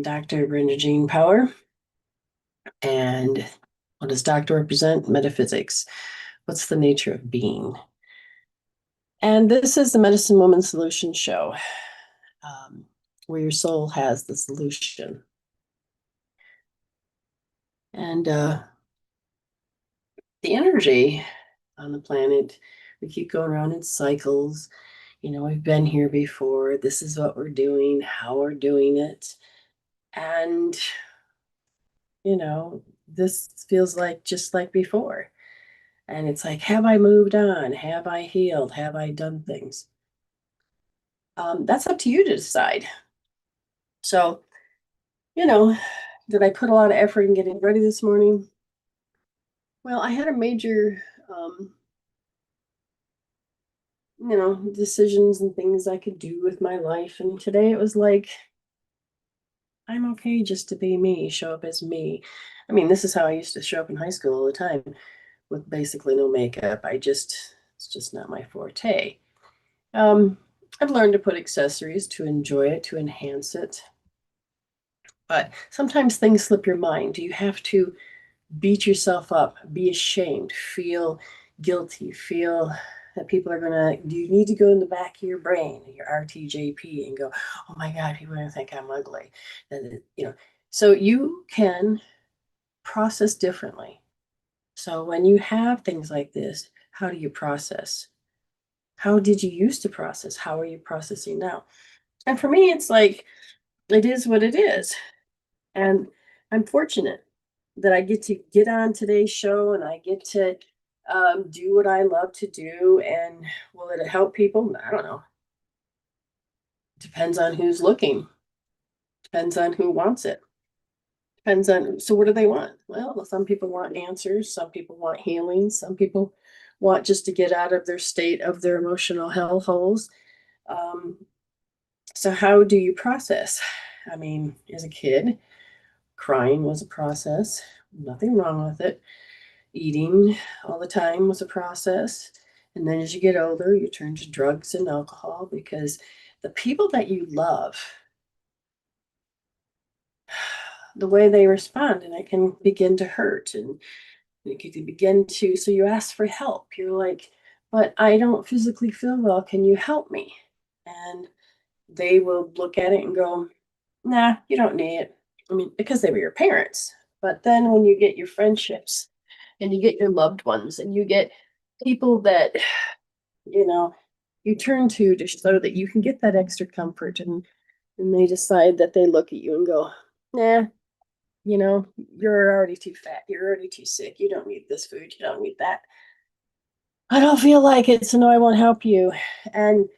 Dr. Brenda Jean Power. And what does doctor represent? Metaphysics. What's the nature of being? And this is the Medicine Woman Soultion show, um, where your soul has the solution. And the energy on the planet, we keep going around in cycles. We've been here before. This is what we're doing, how we're doing it. And, this feels like just like before. And it's like, have I moved on? Have I healed? Have I done things? That's up to you to decide. So, you know, did I put a lot of effort in getting ready this morning? Well, I had a major, decisions and things I could do with my life. And today it was like, I'm okay just to be me, show up as me. I mean, this is how I used to show up in high school all the time with basically no makeup. It's just not my forte. Um, I've learned to put accessories to enjoy it, to enhance it. But sometimes things slip your mind. Do you have to beat yourself up, be ashamed, feel guilty, feel that people are gonna, do you need to go in the back of your brain, your RTJP, and go, oh my God, people are gonna think I'm ugly. So you can process differently. So when you have things like this, how do you process? How did you used to process? How are you processing now? And for me, it's like, it is what it is. And I'm fortunate that I get to get on today's show and I get to do what I love to do. And will it help people? I don't know. Depends on who's looking, depends on who wants it. Depends on, so what do they want? Well, some people want answers, some people want healing, some people want just to get out of their state of their emotional hellholes. Um, so, how do you process? I mean, as a kid, crying was a process, nothing wrong with it. Eating all the time was a process. And then as you get older, you turn to drugs and alcohol because the people that you love, the way they respond, and it can begin to hurt and it can begin to, so you ask for help. You're like, but I don't physically feel well. Can you help me? And they will look at it and go, nah, you don't need it. I mean, because they were your parents. But then when you get your friendships and you get your loved ones and you get people that, you know, you turn to so that you can get that extra comfort, and they decide that they look at you and go, nah, you're already too fat, you're already too sick, you don't need this food, you don't need that. I don't feel like it, so no, I won't help you. And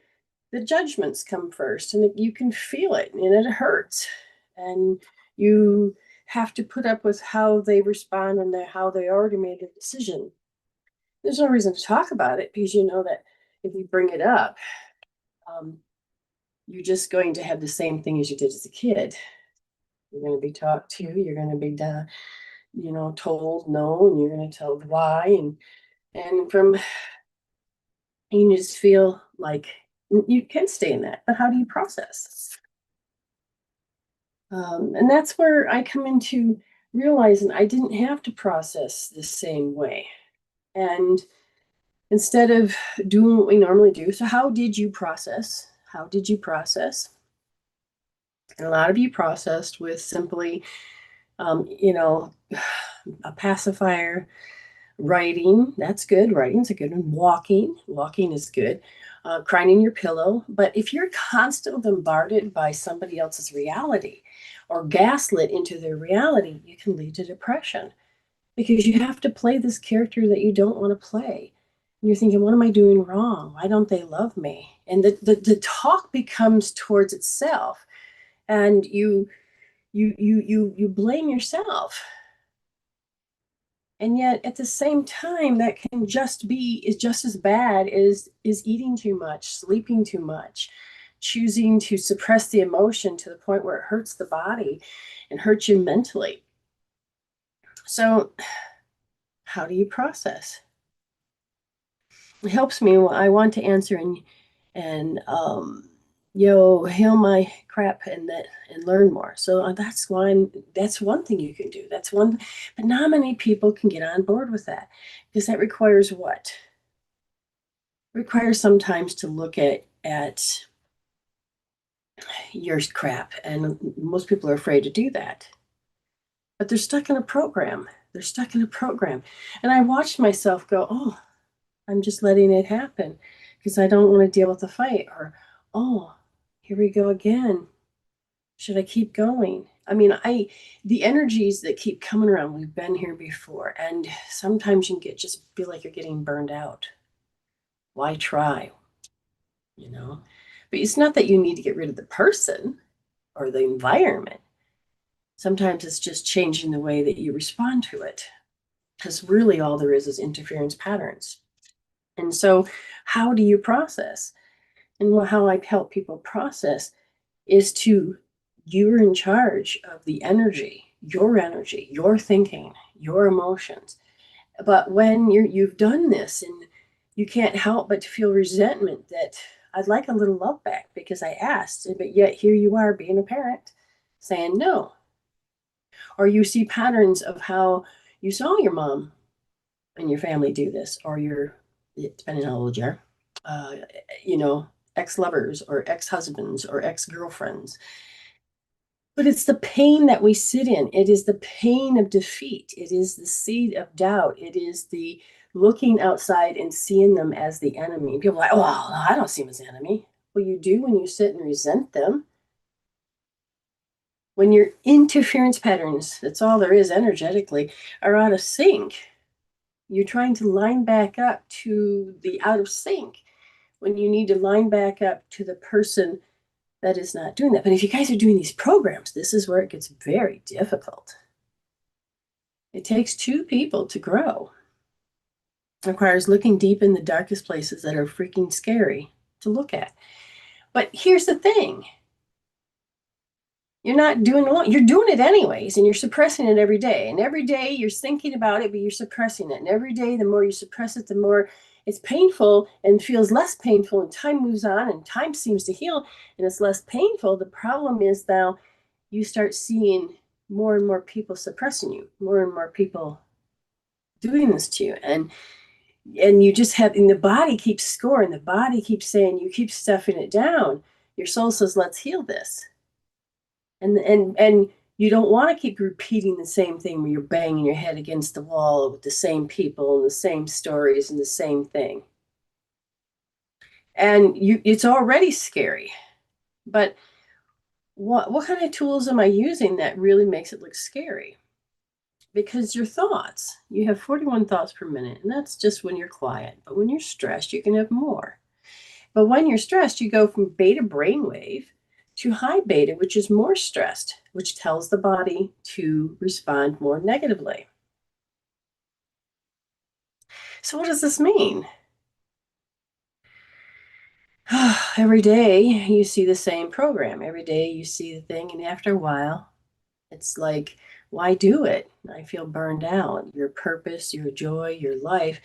the judgments come first, and you can feel it, and it hurts. And you have to put up with how they respond and how they already made a decision. There's no reason to talk about it because you know that if you bring it up, um, you're just going to have the same thing as you did as a kid. You're going to be talked to, you're going to be, told no, and you're going to tell why, and from you just feel like you can stay in that, but how do you process? And that's where I come into realizing I didn't have to process the same way. And instead of doing what we normally do, so how did you process? How did you process? And a lot of you processed with simply, a pacifier. Writing, that's good. Writing's a good one. Walking is good. Crying in your pillow. But if you're constantly bombarded by somebody else's reality or gaslit into their reality, you can lead to depression because you have to play this character that you don't want to play. And you're thinking, what am I doing wrong? Why don't they love me? And the talk becomes towards itself, and you blame yourself. And yet at the same time, that can just be is just as bad as is eating too much, sleeping too much, choosing to suppress the emotion to the point where it hurts the body and hurts you mentally. So how do you process? It helps me. I want to answer and heal my crap and learn more. So that's one thing you can do. That's one, but not many people can get on board with that because that requires what? It requires sometimes to look at your crap, and most people are afraid to do that. But they're stuck in a program. They're stuck in a program. And I watched myself go, oh, I'm just letting it happen because I don't want to deal with the fight. Or, oh, here we go again. Should I keep going? I mean, the energies that keep coming around, we've been here before. And sometimes you can just feel like you're getting burned out. Why try? You know? But it's not that you need to get rid of the person or the environment. Sometimes it's just changing the way that you respond to it. Because really all there is interference patterns. And so, how do you process? And how I help people process is you're in charge of the energy, your thinking, your emotions. But when you've done this and you can't help but to feel resentment that I'd like a little love back because I asked, but yet here you are being a parent saying no. Or you see patterns of how you saw your mom and your family do this, or depending on how old you are, uh, you know, ex-lovers or ex-husbands or ex-girlfriends. But it's the pain that we sit in. It is the pain of defeat. It is the seed of doubt. It is the looking outside and seeing them as the enemy. People are like, well, I don't see them as enemy. Well, you do when you sit and resent them. When your interference patterns, that's all there is energetically, are out of sync, you're trying to line back up to the out of sync when you need to line back up to the person that is not doing that. But if you guys are doing these programs, this is where it gets very difficult. It takes two people to grow. It requires looking deep in the darkest places that are freaking scary to look at. But here's the thing. You're not doing it alone. You're doing it anyways, and you're suppressing it every day. And every day you're thinking about it, but you're suppressing it. And every day, the more you suppress it, the more it's painful and feels less painful. And time moves on, and time seems to heal, and it's less painful. The problem is now you start seeing more and more people suppressing you, more and more people doing this to you, and you just have, and the body keeps scoring. The body keeps saying, you keep stuffing it down. Your soul says, let's heal this. And you don't want to keep repeating the same thing where you're banging your head against the wall with the same people and the same stories and the same thing. And it's already scary. But what kind of tools am I using that really makes it look scary? Because your thoughts, you have 41 thoughts per minute, and that's just when you're quiet. But when you're stressed, you can have more. But when you're stressed, you go from beta brainwave to high beta, which is more stressed, which tells the body to respond more negatively. So, what does this mean? Every day you see the same program. Every day you see the thing, and after a while, it's like, why do it? I feel burned out. Your purpose, your joy, your life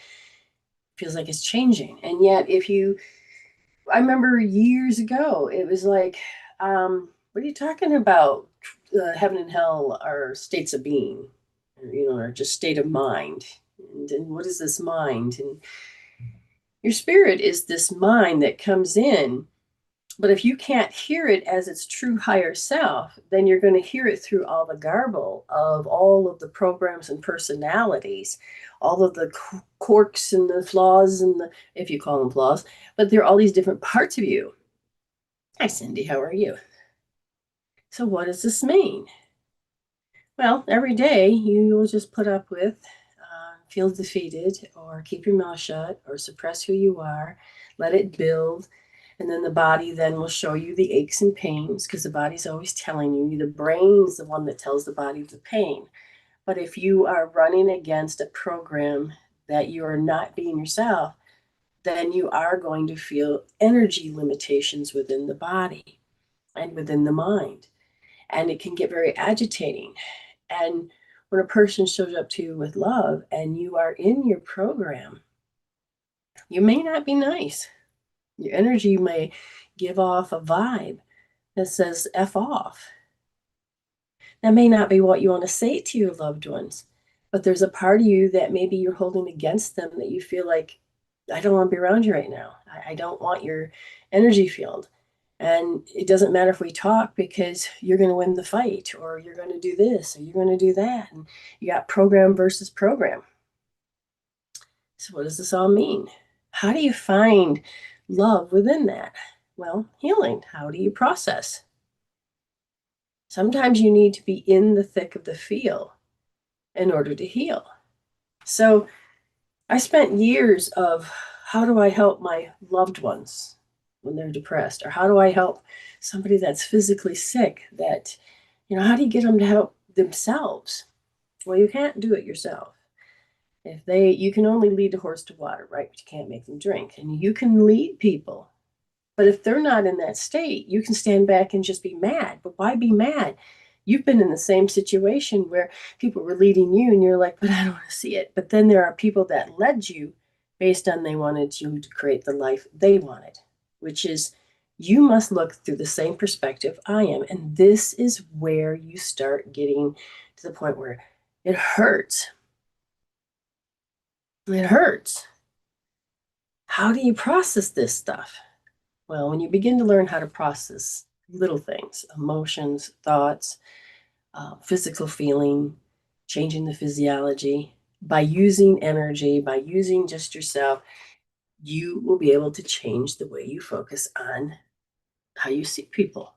feels like it's changing. And yet, I remember years ago, it was like, what are you talking about? Heaven and hell are states of being, or just state of mind. And what is this mind? And your spirit is this mind that comes in. But if you can't hear it as its true higher self, then you're going to hear it through all the garble of all of the programs and personalities, all of the quirks and the flaws and if you call them flaws, but there are all these different parts of you. Hi, Cindy, how are you? So what does this mean? Well, every day you will just put up with, feel defeated, or keep your mouth shut, or suppress who you are, let it build. And then the body then will show you the aches and pains because the body's always telling you. The brain is the one that tells the body the pain. But if you are running against a program that you are not being yourself, then you are going to feel energy limitations within the body and within the mind. And it can get very agitating. And when a person shows up to you with love and you are in your program, you may not be nice. Your energy may give off a vibe that says F off. That may not be what you want to say to your loved ones, but there's a part of you that maybe you're holding against them that you feel like, I don't want to be around you right now. I don't want your energy field. And it doesn't matter if we talk because you're going to win the fight, or you're going to do this, or you're going to do that. And you got program versus program. So, what does this all mean? How do you find love within that? Well, healing. How do you process? Sometimes you need to be in the thick of the feel in order to heal. So I spent years of, how do I help my loved ones when they're depressed? Or how do I help somebody that's physically sick? That, how do you get them to help themselves? Well, you can't do it yourself. You can only lead a horse to water, right? But you can't make them drink. And you can lead people. But if they're not in that state, you can stand back and just be mad. But why be mad? You've been in the same situation where people were leading you and you're like, but I don't want to see it. But then there are people that led you based on they wanted you to create the life they wanted, which is, you must look through the same perspective I am. And this is where you start getting to the point where it hurts. It hurts. How do you process this stuff? Well, when you begin to learn how to process little things, emotions, thoughts, physical feeling, changing the physiology, by using energy, by using just yourself, you will be able to change the way you focus on how you see people,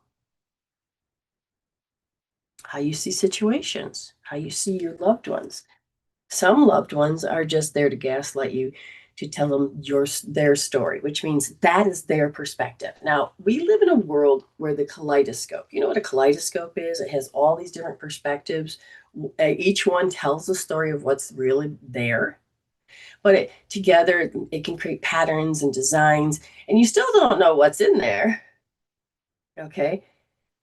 how you see situations, how you see your loved ones. Some loved ones are just there to gaslight you, to tell them their story, which means that is their perspective. Now, we live in a world where the kaleidoscope, you know what a kaleidoscope is? It has all these different perspectives. Each one tells the story of what's really there. But together, it can create patterns and designs, and you still don't know what's in there. Okay.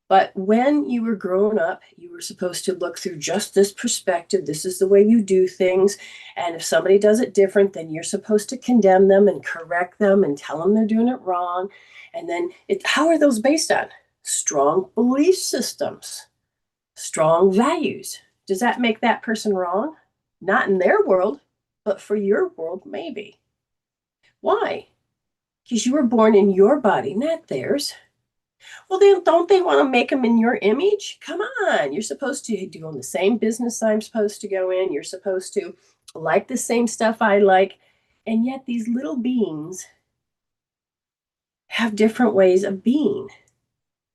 But when you were growing up, you were supposed to look through just this perspective. This is the way you do things. And if somebody does it different, then you're supposed to condemn them and correct them and tell them they're doing it wrong. And then how are those based on? Strong belief systems, strong values. Does that make that person wrong? Not in their world, but for your world, maybe. Why? Because you were born in your body, not theirs. Well, then don't they want to make them in your image? Come on. You're supposed to do the same business I'm supposed to go in. You're supposed to like the same stuff I like. And yet these little beings have different ways of being.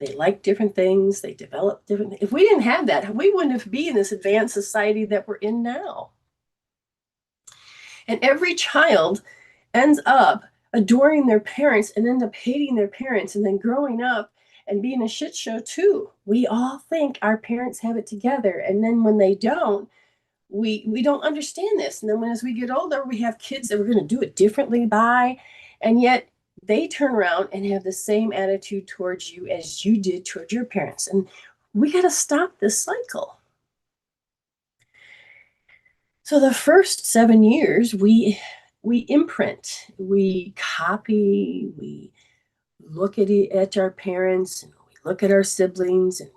They like different things. They develop different. If we didn't have that, we wouldn't have been in this advanced society that we're in now. And every child ends up adoring their parents and end up hating their parents, and then growing up and being a shit show too. We all think our parents have it together, and then when they don't, we don't understand this. And then as we get older, we have kids that we're going to do it differently by, and yet they turn around and have the same attitude towards you as you did towards your parents. And we got to stop this cycle. So the first 7 years, we imprint, we copy, we look at our parents, and we look at our siblings, and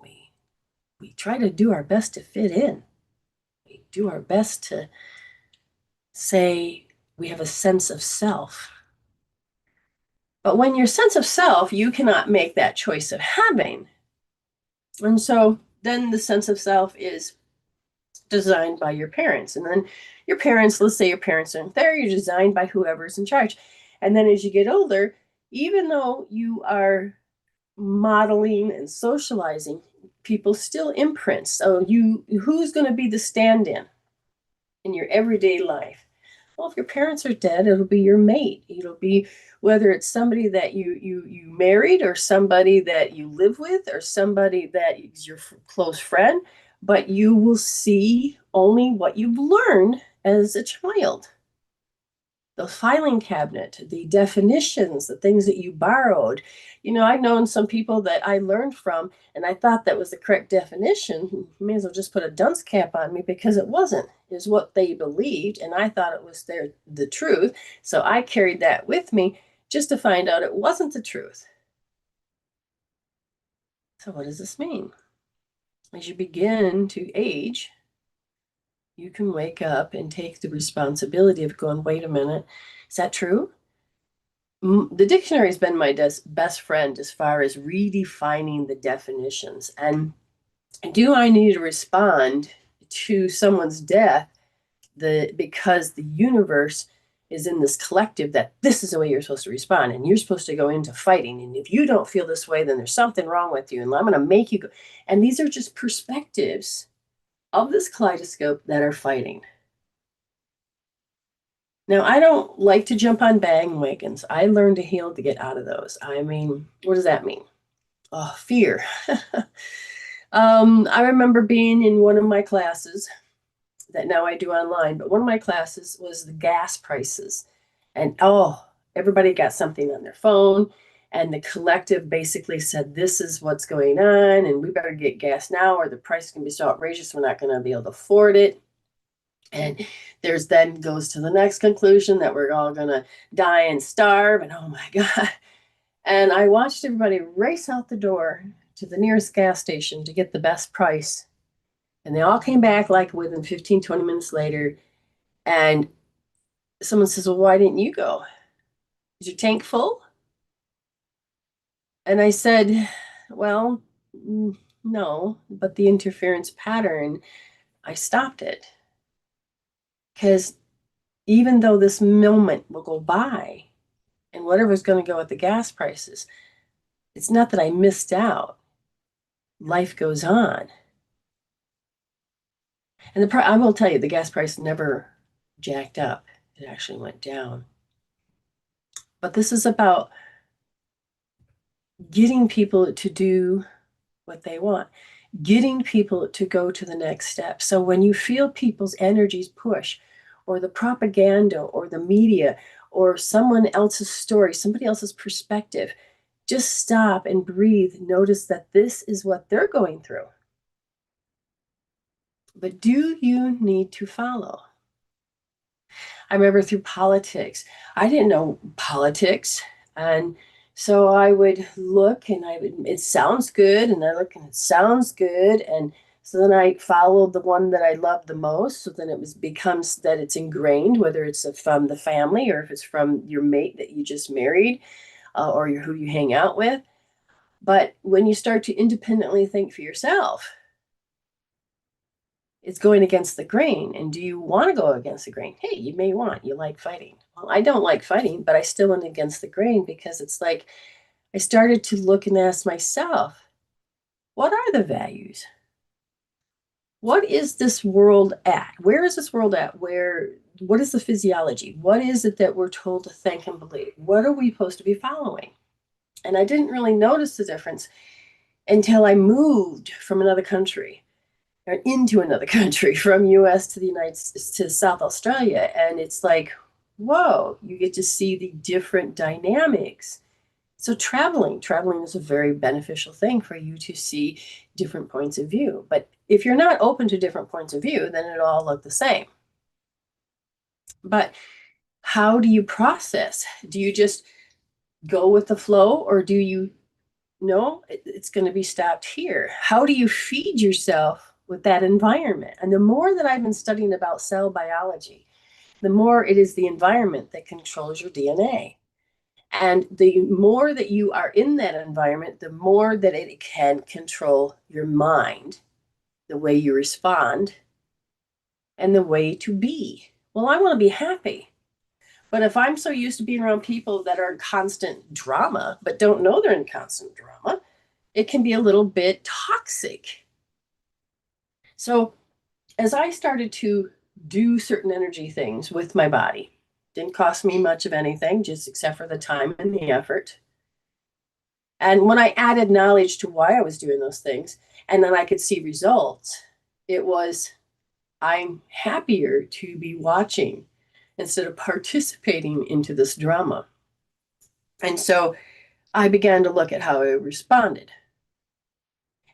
we try to do our best to fit in. We do our best to say we have a sense of self. But when your sense of self, you cannot make that choice of having. And so then the sense of self is designed by your parents. And then your parents, let's say your parents aren't there, you're designed by whoever's in charge. And then as you get older, even though you are modeling and socializing, people still imprint. So who's going to be the stand-in your everyday life? Well, if your parents are dead, it'll be your mate. It'll be whether it's somebody that you married, or somebody that you live with, or somebody that is your close friend, but you will see only what you've learned as a child. The filing cabinet, the definitions, the things that you borrowed. I've known some people that I learned from, and I thought that was the correct definition. May as well just put a dunce cap on me, because it wasn't. It was what they believed, and I thought it was the truth. So I carried that with me just to find out it wasn't the truth. So what does this mean? As you begin to age, you can wake up and take the responsibility of going, wait a minute, is that true? The dictionary has been my best friend as far as redefining the definitions. And do I need to respond to someone's death because the universe is in this collective that this is the way you're supposed to respond and you're supposed to go into fighting, and if you don't feel this way, then there's something wrong with you and I'm going to make you go. And these are just perspectives of this kaleidoscope that are fighting. Now, I don't like to jump on bandwagons. I learned to heal to get out of those. I mean, what does that mean? Oh, fear. I remember being in one of my classes that now I do online, but one of my classes was the gas prices. And everybody got something on their phone. And the collective basically said, this is what's going on, and we better get gas now, or the price is going to be so outrageous, we're not going to be able to afford it. And there's then goes to the next conclusion that we're all going to die and starve. And oh my God. And I watched everybody race out the door to the nearest gas station to get the best price. And they all came back like within 15, 20 minutes later. And someone says, well, why didn't you go? Is your tank full? And I said, well, no, but the interference pattern, I stopped it. Because even though this moment will go by and whatever's going to go with the gas prices, it's not that I missed out. Life goes on. And I will tell you, the gas price never jacked up. It actually went down. But this is about getting people to do what they want, getting people to go to the next step. So when you feel people's energies push, or the propaganda, or the media, or someone else's story, somebody else's perspective, just stop and breathe. Notice that this is what they're going through. But do you need to follow? I remember through politics, I didn't know politics. And so I would look and it sounds good. And I look and it sounds good. And so then I followed the one that I loved the most. So then becomes that it's ingrained, whether it's from the family or if it's from your mate that you just married or who you hang out with. But when you start to independently think for yourself, it's going against the grain. And do you want to go against the grain? Hey, you like fighting. Well, I don't like fighting, but I still went against the grain because it's like I started to look and ask myself, what are the values? What is this world at? Where is this world at? What is the physiology? What is it that we're told to think and believe? What are we supposed to be following? And I didn't really notice the difference until I moved from another country. Or into another country, from US to the United States to South Australia. And it's like, whoa, you get to see the different dynamics. So traveling is a very beneficial thing for you to see different points of view. But if you're not open to different points of view, then it'll all look the same. But how do you process? Do you just go with the flow, or do you know it's going to be stopped here? How do you feed yourself with that environment? And the more that I've been studying about cell biology, the more it is the environment that controls your DNA. And the more that you are in that environment, the more that it can control your mind, the way you respond, and the way to be. Well, I want to be happy. But if I'm so used to being around people that are in constant drama, but don't know they're in constant drama, it can be a little bit toxic. So as I started to do certain energy things with my body, didn't cost me much of anything, just except for the time and the effort. And when I added knowledge to why I was doing those things, and then I could see results, it was, I'm happier to be watching instead of participating into this drama. And so I began to look at how I responded.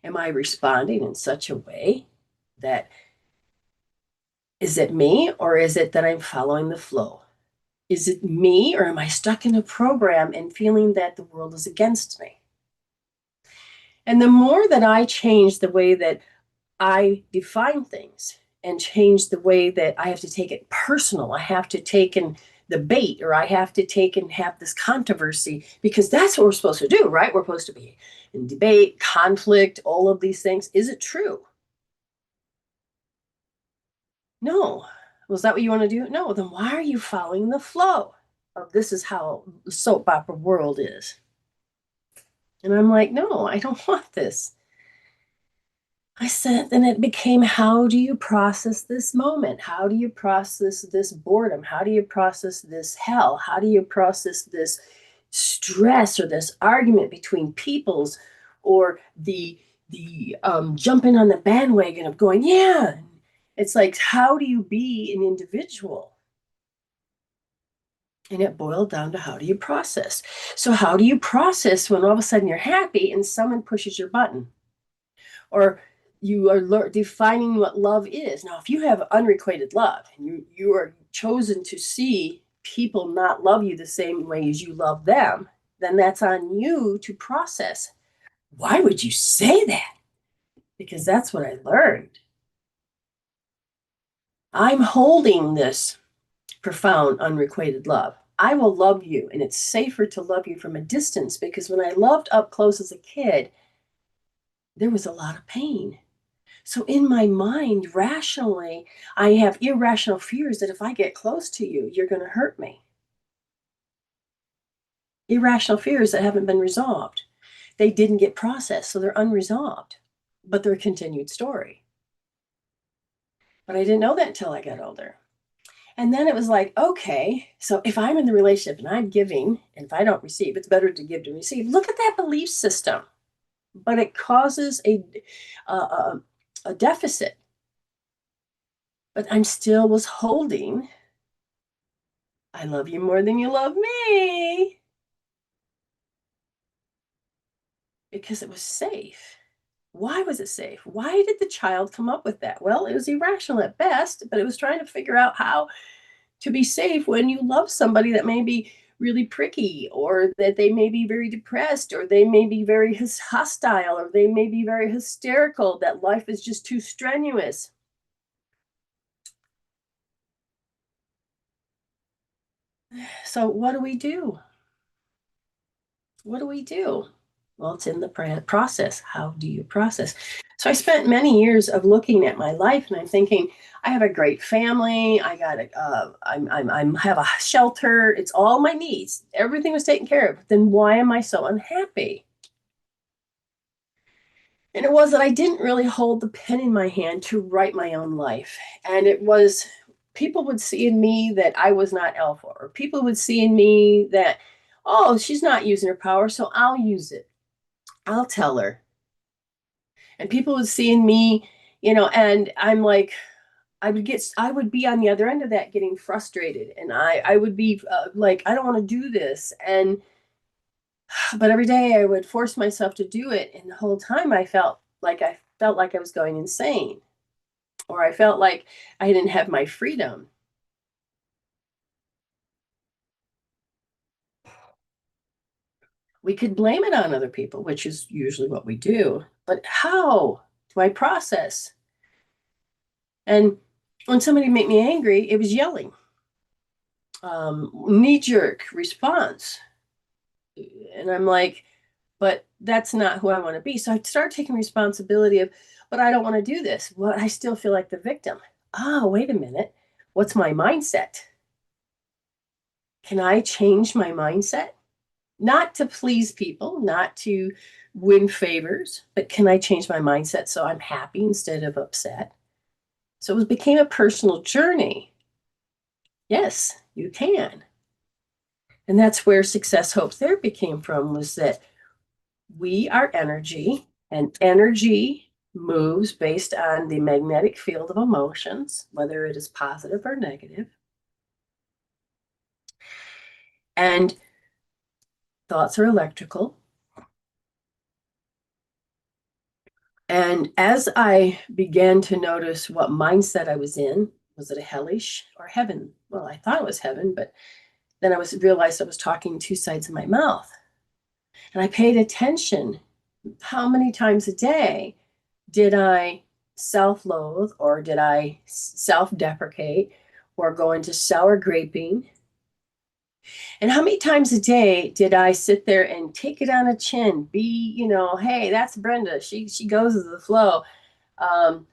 Am I responding in such a way that, is it me, or is it that I'm following the flow? Is it me, or am I stuck in a program and feeling that the world is against me? And the more that I change the way that I define things and change the way that I have to take it personal, I have to take in the bait, or I have to take and have this controversy, because that's what we're supposed to do, right? We're supposed to be in debate, conflict, all of these things. Is it true? No. Was that what you want to do? No. Then why are you following the flow of this is how the soap opera world is? And I'm like, no, I don't want this. I said, then it became, how do you process this moment? How do you process this boredom? How do you process this hell? How do you process this stress or this argument between peoples, or the jumping on the bandwagon of going, yeah. It's like, how do you be an individual? And it boiled down to, how do you process? So how do you process when all of a sudden you're happy and someone pushes your button? Or you are defining what love is. Now, if you have unrequited love and you are chosen to see people not love you the same way as you love them, then that's on you to process. Why would you say that? Because that's what I learned. I'm holding this profound unrequited love. I will love you, and it's safer to love you from a distance, because when I loved up close as a kid, there was a lot of pain. So in my mind, rationally, I have irrational fears that if I get close to you, you're going to hurt me. Irrational fears that haven't been resolved. They didn't get processed, so they're unresolved, but they're a continued story. But I didn't know that until I got older. And then it was like, okay, so if I'm in the relationship and I'm giving, and if I don't receive, it's better to give to receive. Look at that belief system. But it causes a deficit. But I'm still was holding, I love you more than you love me, because it was safe. Why was it safe? Why did the child come up with that? Well, it was irrational at best, but it was trying to figure out how to be safe when you love somebody that may be really pricky, or that they may be very depressed, or they may be very hostile, or they may be very hysterical, that life is just too strenuous. So what do we do? What do we do? Well, it's in the process. How do you process? So I spent many years of looking at my life, and I'm thinking, I have a great family. I got a, I'm have a shelter. It's all my needs. Everything was taken care of. Then why am I so unhappy? And it was that I didn't really hold the pen in my hand to write my own life. And it was, people would see in me that I was not alpha, or people would see in me that, oh, she's not using her power, so I'll use it. I'll tell her. And people would see in me, and I'm like, I would be on the other end of that, getting frustrated. And I would be like, I don't want to do this. But every day I would force myself to do it. And the whole time I felt like I was going insane, or I felt like I didn't have my freedom. We could blame it on other people, which is usually what we do. But how do I process? And when somebody made me angry, it was yelling, knee-jerk response. And I'm like, but that's not who I want to be. So I start taking responsibility of, but I don't want to do this. Well, I still feel like the victim. Oh, wait a minute. What's my mindset? Can I change my mindset? Not to please people, not to win favors, but can I change my mindset so I'm happy instead of upset? So it became a personal journey. Yes, you can. And that's where success hope therapy came from, was that we are energy, and energy moves based on the magnetic field of emotions, whether it is positive or negative. And thoughts are electrical. And as I began to notice what mindset I was in, was it a hellish or heaven? Well, I thought it was heaven, but then realized I was talking two sides of my mouth. And I paid attention how many times a day did I self-loathe, or did I self-deprecate, or go into sour graping? And how many times a day did I sit there and take it on a chin, be, hey, that's Brenda. She goes with the flow. Um,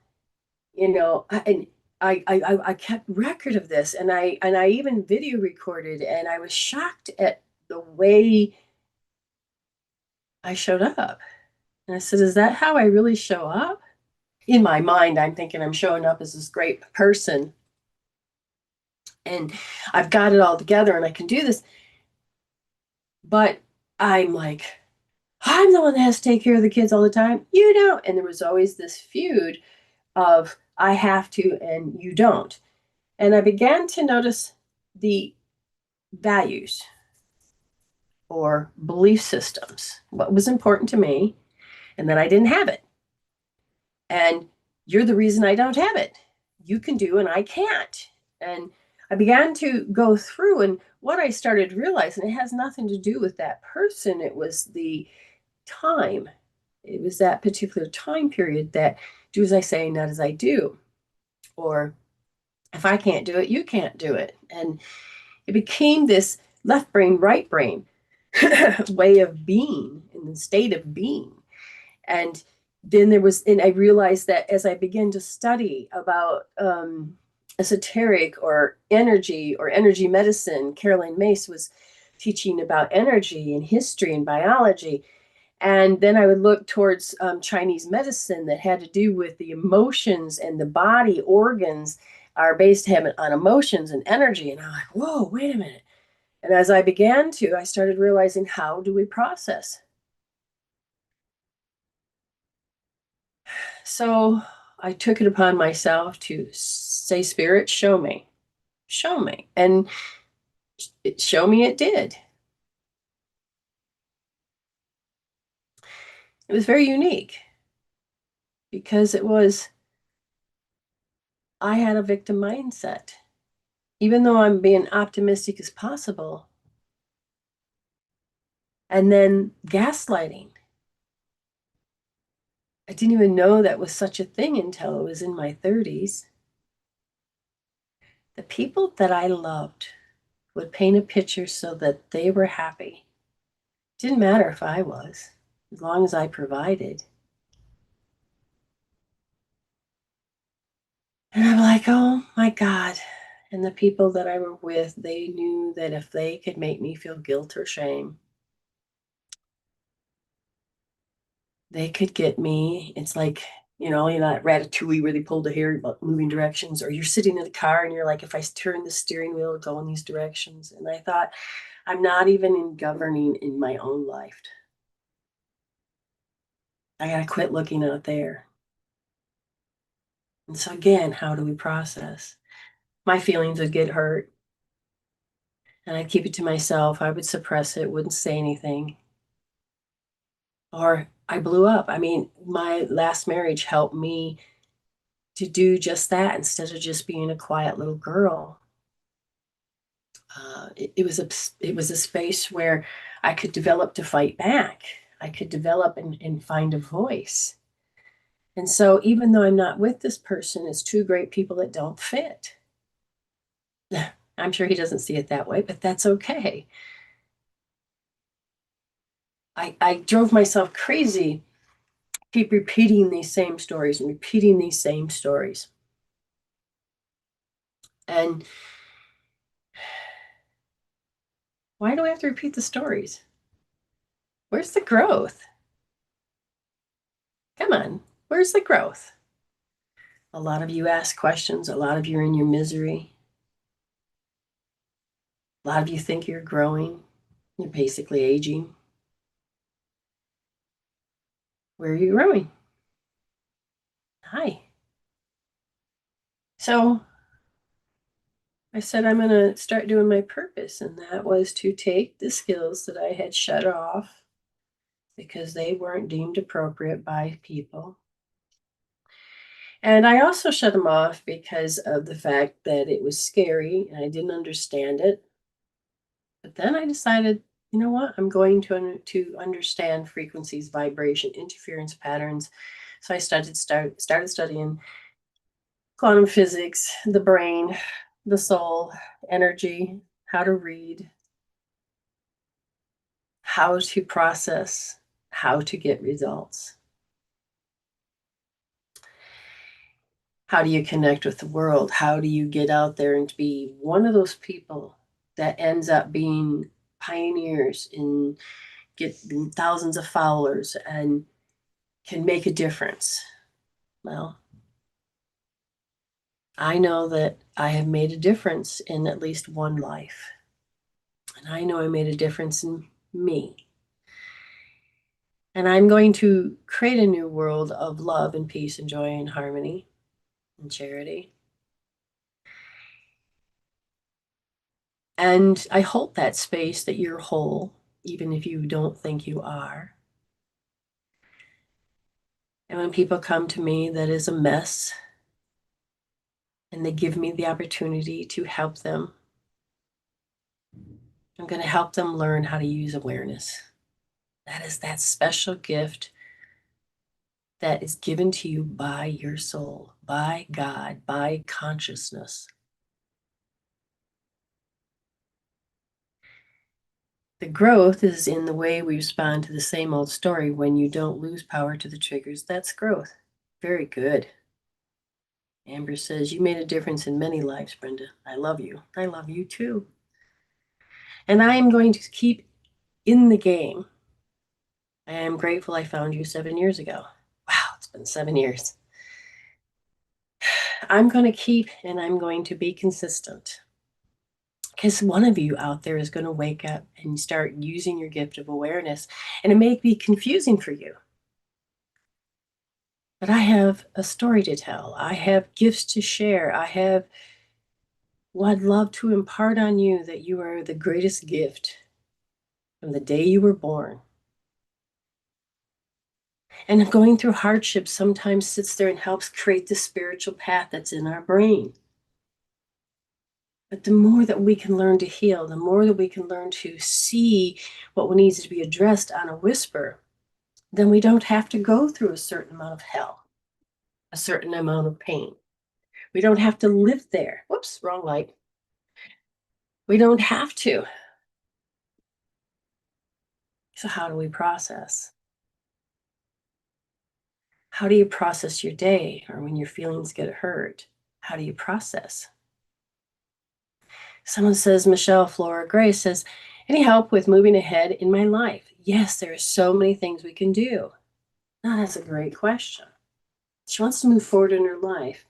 and I kept record of this, and I even video recorded, and I was shocked at the way I showed up. And I said, is that how I really show up? In my mind, I'm thinking I'm showing up as this great person, and I've got it all together and I can do this. But I'm like, I'm the one that has to take care of the kids all the time. You don't. And there was always this feud of I have to and you don't. And I began to notice the values or belief systems, what was important to me, and that I didn't have it. And you're the reason I don't have it. You can do and I can't. And I began to go through, and what I started realizing, it has nothing to do with that person. It was the time. It was that particular time period that do as I say, not as I do. Or if I can't do it, you can't do it. And it became this left brain, right brain way of being, in the state of being. And then and I realized that as I began to study about esoteric or energy medicine, Caroline Myss was teaching about energy and history and biology. And then I would look towards Chinese medicine that had to do with the emotions, and the body organs are based on emotions and energy. And I'm like, whoa, wait a minute. And as I started realizing, how do we process? So I took it upon myself to say, Spirit, show me, show me. And show me it did. It was very unique because I had a victim mindset. Even though I'm being optimistic as possible, and then gaslighting. I didn't even know that was such a thing until I was in my 30s. The people that I loved would paint a picture so that they were happy. Didn't matter if I was, as long as I provided. And I'm like, oh my God. And the people that I were with, they knew that if they could make me feel guilt or shame, they could get me. It's like, that Ratatouille where they pulled the hair about moving directions, or you're sitting in the car and you're like, if I turn the steering wheel, it'll go in these directions. And I thought, I'm not even in governing in my own life. I got to quit looking out there. And so, again, how do we process? My feelings would get hurt, and I'd keep it to myself. I would suppress it, wouldn't say anything. Or I blew up. I mean, my last marriage helped me to do just that instead of just being a quiet little girl. It was a space where I could develop to fight back. I could develop and find a voice. And so, even though I'm not with this person, it's two great people that don't fit. I'm sure he doesn't see it that way, but that's okay. I drove myself crazy, keep repeating these same stories and repeating these same stories. And why do I have to repeat the stories? Where's the growth? Come on, where's the growth? A lot of you ask questions. A lot of you are in your misery. A lot of you think you're growing. You're basically aging. Where are you growing? Hi. So I said, I'm going to start doing my purpose. And that was to take the skills that I had shut off because they weren't deemed appropriate by people. And I also shut them off because of the fact that it was scary and I didn't understand it. But then I decided you know what? I'm going to understand frequencies, vibration, interference patterns. So I started studying quantum physics, the brain, the soul, energy, how to read, how to process, how to get results. How do you connect with the world? How do you get out there and be one of those people that ends up being pioneers and get thousands of followers and can make a difference? Well, I know that I have made a difference in at least one life. And I know I made a difference in me. And I'm going to create a new world of love and peace and joy and harmony and charity. And I hold that space that you're whole, even if you don't think you are. And when people come to me that is a mess, and they give me the opportunity to help them, I'm going to help them learn how to use awareness. That is that special gift that is given to you by your soul, by God, by consciousness. The growth is in the way we respond to the same old story. When you don't lose power to the triggers, that's growth. Very good. Amber says, you made a difference in many lives, Brenda. I love you. I love you too. And I am going to keep in the game. I am grateful I found you 7 years ago. Wow, it's been 7 years. I'm going to keep and I'm going to be consistent. Because one of you out there is going to wake up and start using your gift of awareness. And it may be confusing for you. But I have a story to tell. I have gifts to share. I have what I'd love to impart on you, that you are the greatest gift from the day you were born. And going through hardship sometimes sits there and helps create the spiritual path that's in our brain. But the more that we can learn to heal, the more that we can learn to see what needs to be addressed on a whisper, then we don't have to go through a certain amount of hell, a certain amount of pain. We don't have to live there. Whoops, wrong light. We don't have to. So how do we process? How do you process your day, or when your feelings get hurt? How do you process? Someone says, Michelle Flora Gray says, any help with moving ahead in my life? Yes, there are so many things we can do. Now, that's a great question. She wants to move forward in her life.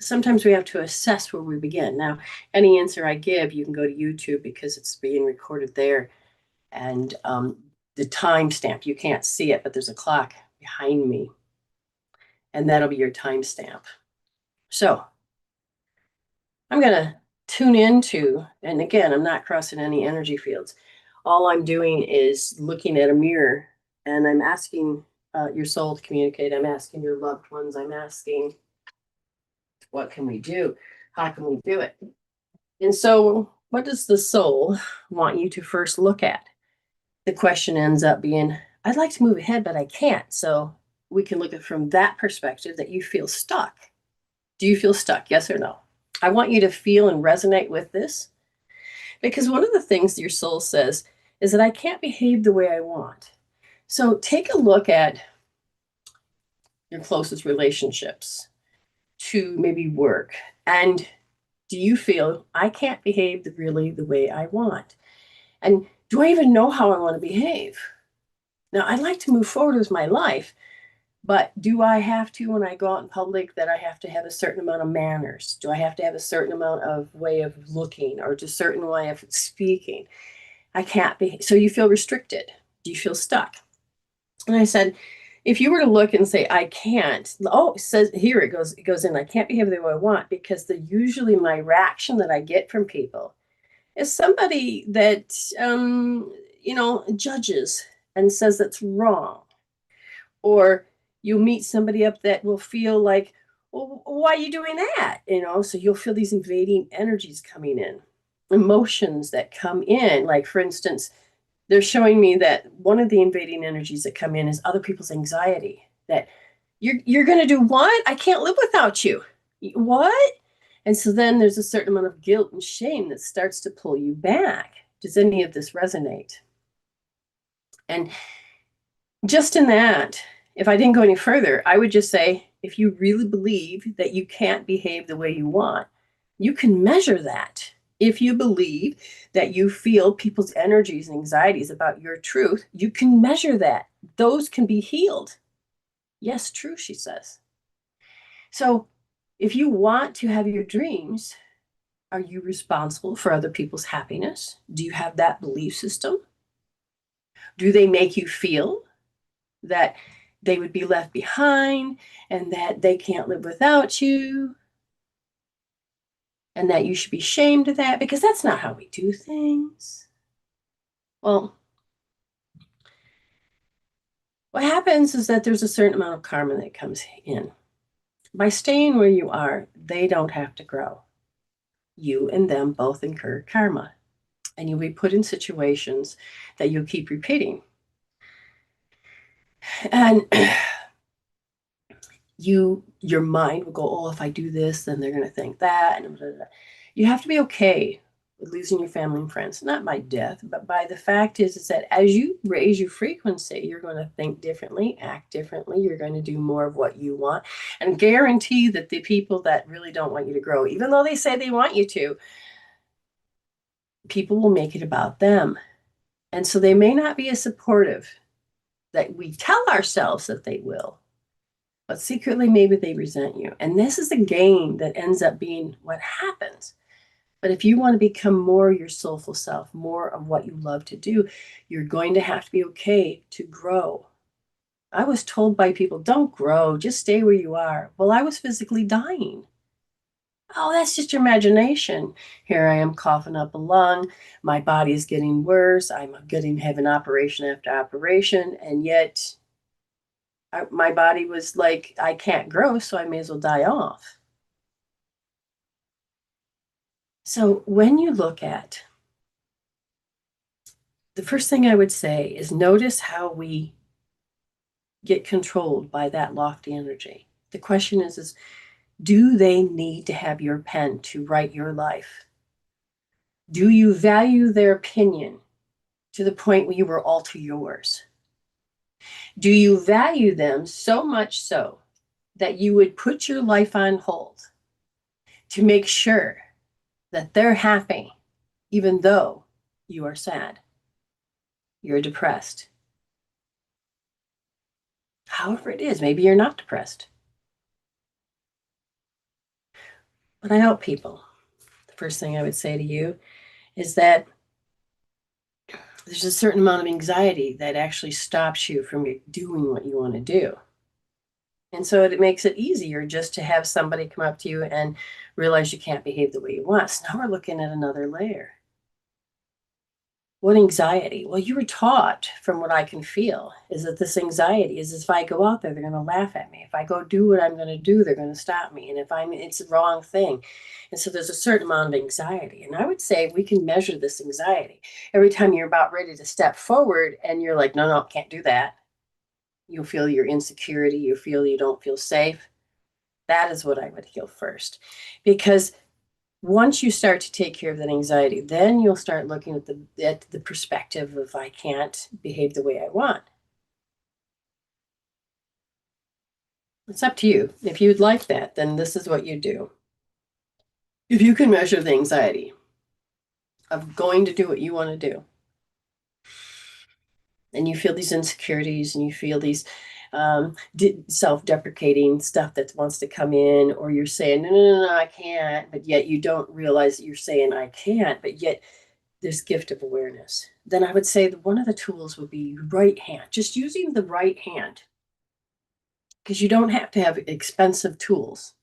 Sometimes we have to assess where we begin. Now, any answer I give, you can go to YouTube because it's being recorded there. And the timestamp, you can't see it, but there's a clock behind me. And that'll be your timestamp. So I'm going to tune into, and again, I'm not crossing any energy fields. All I'm doing is looking at a mirror, and I'm asking your soul to communicate. I'm asking your loved ones. I'm asking, what can we do? How can we do it? And so, what does the soul want you to first look at? The question ends up being, I'd like to move ahead, but I can't. So we can look at it from that perspective, that you feel stuck. Do you feel stuck? Yes or no? I want you to feel and resonate with this, because one of the things your soul says is that I can't behave the way I want. So take a look at your closest relationships, to maybe work. And do you feel I can't behave really the way I want? And do I even know how I want to behave? Now, I'd like to move forward with my life, but do I have to, when I go out in public, that I have to have a certain amount of manners? Do I have to have a certain amount of way of looking, or a certain way of speaking? I can't be. So you feel restricted. Do you feel stuck? And I said, if you were to look and say, I can't, oh, it says here, it goes in, I can't behave the way I want, because usually my reaction that I get from people is somebody that, judges and says that's wrong. Or you meet somebody up that will feel like, well, why are you doing that? So you'll feel these invading energies coming in, emotions that come in. Like, for instance, they're showing me that one of the invading energies that come in is other people's anxiety. That you're going to do what? I can't live without you. What? And so then there's a certain amount of guilt and shame that starts to pull you back. Does any of this resonate? And just in that, if I didn't go any further, I would just say, if you really believe that you can't behave the way you want, you can measure that. If you believe that you feel people's energies and anxieties about your truth, you can measure that. Those can be healed. Yes, true, she says. So if you want to have your dreams, are you responsible for other people's happiness? Do you have that belief system? Do they make you feel that they would be left behind and that they can't live without you and that you should be ashamed of that? Because that's not how we do things. Well, what happens is that there's a certain amount of karma that comes in. By staying where you are, they don't have to grow. You and them both incur karma, and you'll be put in situations that you'll keep repeating. And your mind will go, oh, if I do this, then they're going to think that. And blah, blah, blah. You have to be okay with losing your family and friends, not by death, but by the fact is that as you raise your frequency, you're going to think differently, act differently. You're going to do more of what you want, and guarantee that the people that really don't want you to grow, even though they say they want you to, people will make it about them. And so they may not be as supportive that we tell ourselves that they will, but secretly maybe they resent you. And this is a game that ends up being what happens. But if you want to become more your soulful self, more of what you love to do, you're going to have to be okay to grow. I was told by people, don't grow, just stay where you are. Well, I was physically dying. Oh, that's just your imagination. Here I am coughing up a lung. My body is getting worse. I'm getting having operation after operation. And yet my body was like, I can't grow, so I may as well die off. So when you look at, the first thing I would say is notice how we get controlled by that lofty energy. The question is do they need to have your pen to write your life? Do you value their opinion to the point where you will alter yours? Do you value them so much so that you would put your life on hold to make sure that they're happy, even though you are sad, you're depressed? However it is, maybe you're not depressed. But I help people. The first thing I would say to you is that there's a certain amount of anxiety that actually stops you from doing what you want to do. And so it makes it easier just to have somebody come up to you and realize you can't behave the way you want. So now we're looking at another layer. What anxiety? Well, you were taught, from what I can feel, is that this anxiety is if I go out there, they're going to laugh at me. If I go do what I'm going to do, they're going to stop me. And it's the wrong thing. And so there's a certain amount of anxiety. And I would say we can measure this anxiety. Every time you're about ready to step forward and you're like, no, can't do that. You'll feel your insecurity. You feel you don't feel safe. That is what I would heal first. Because once you start to take care of that anxiety, then you'll start looking at the perspective of I can't behave the way I want. It's up to you. If you'd like that, then this is what you do. If you can measure the anxiety of going to do what you want to do, and you feel these insecurities and you feel these self-deprecating stuff that wants to come in, or you're saying, no, I can't, but yet you don't realize that you're saying I can't, but yet this gift of awareness, then I would say that one of the tools would be right hand, just using the right hand, because you don't have to have expensive tools.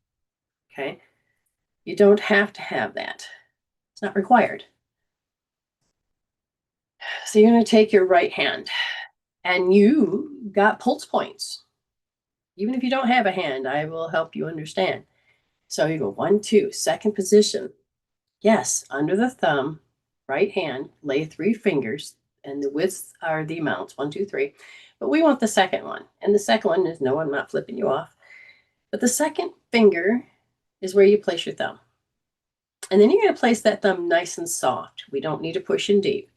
Okay. You don't have to have that. It's not required. So you're going to take your right hand and you got pulse points. Even if you don't have a hand, I will help you understand. So you go 1, 2, second position. Yes, under the thumb, right hand, lay 3 fingers. and the widths are the amounts, 1, 2, 3. But we want the second one. And the second one is, no, I'm not flipping you off. But the second finger is where you place your thumb. And then you're going to place that thumb nice and soft. We don't need to push in deep.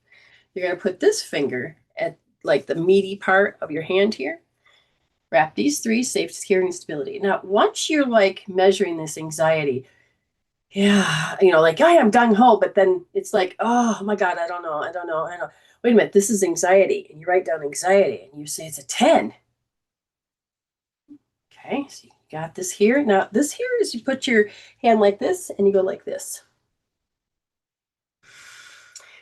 You're going to put this finger at like the meaty part of your hand here. Wrap these 3, safety, security, and stability. Now, once you're like measuring this anxiety, yeah, like I am gung ho, but then it's like, oh my God, I don't know. Wait a minute, this is anxiety. And you write down anxiety and you say it's a 10. Okay, so you got this here. Now, this here is you put your hand like this and you go like this.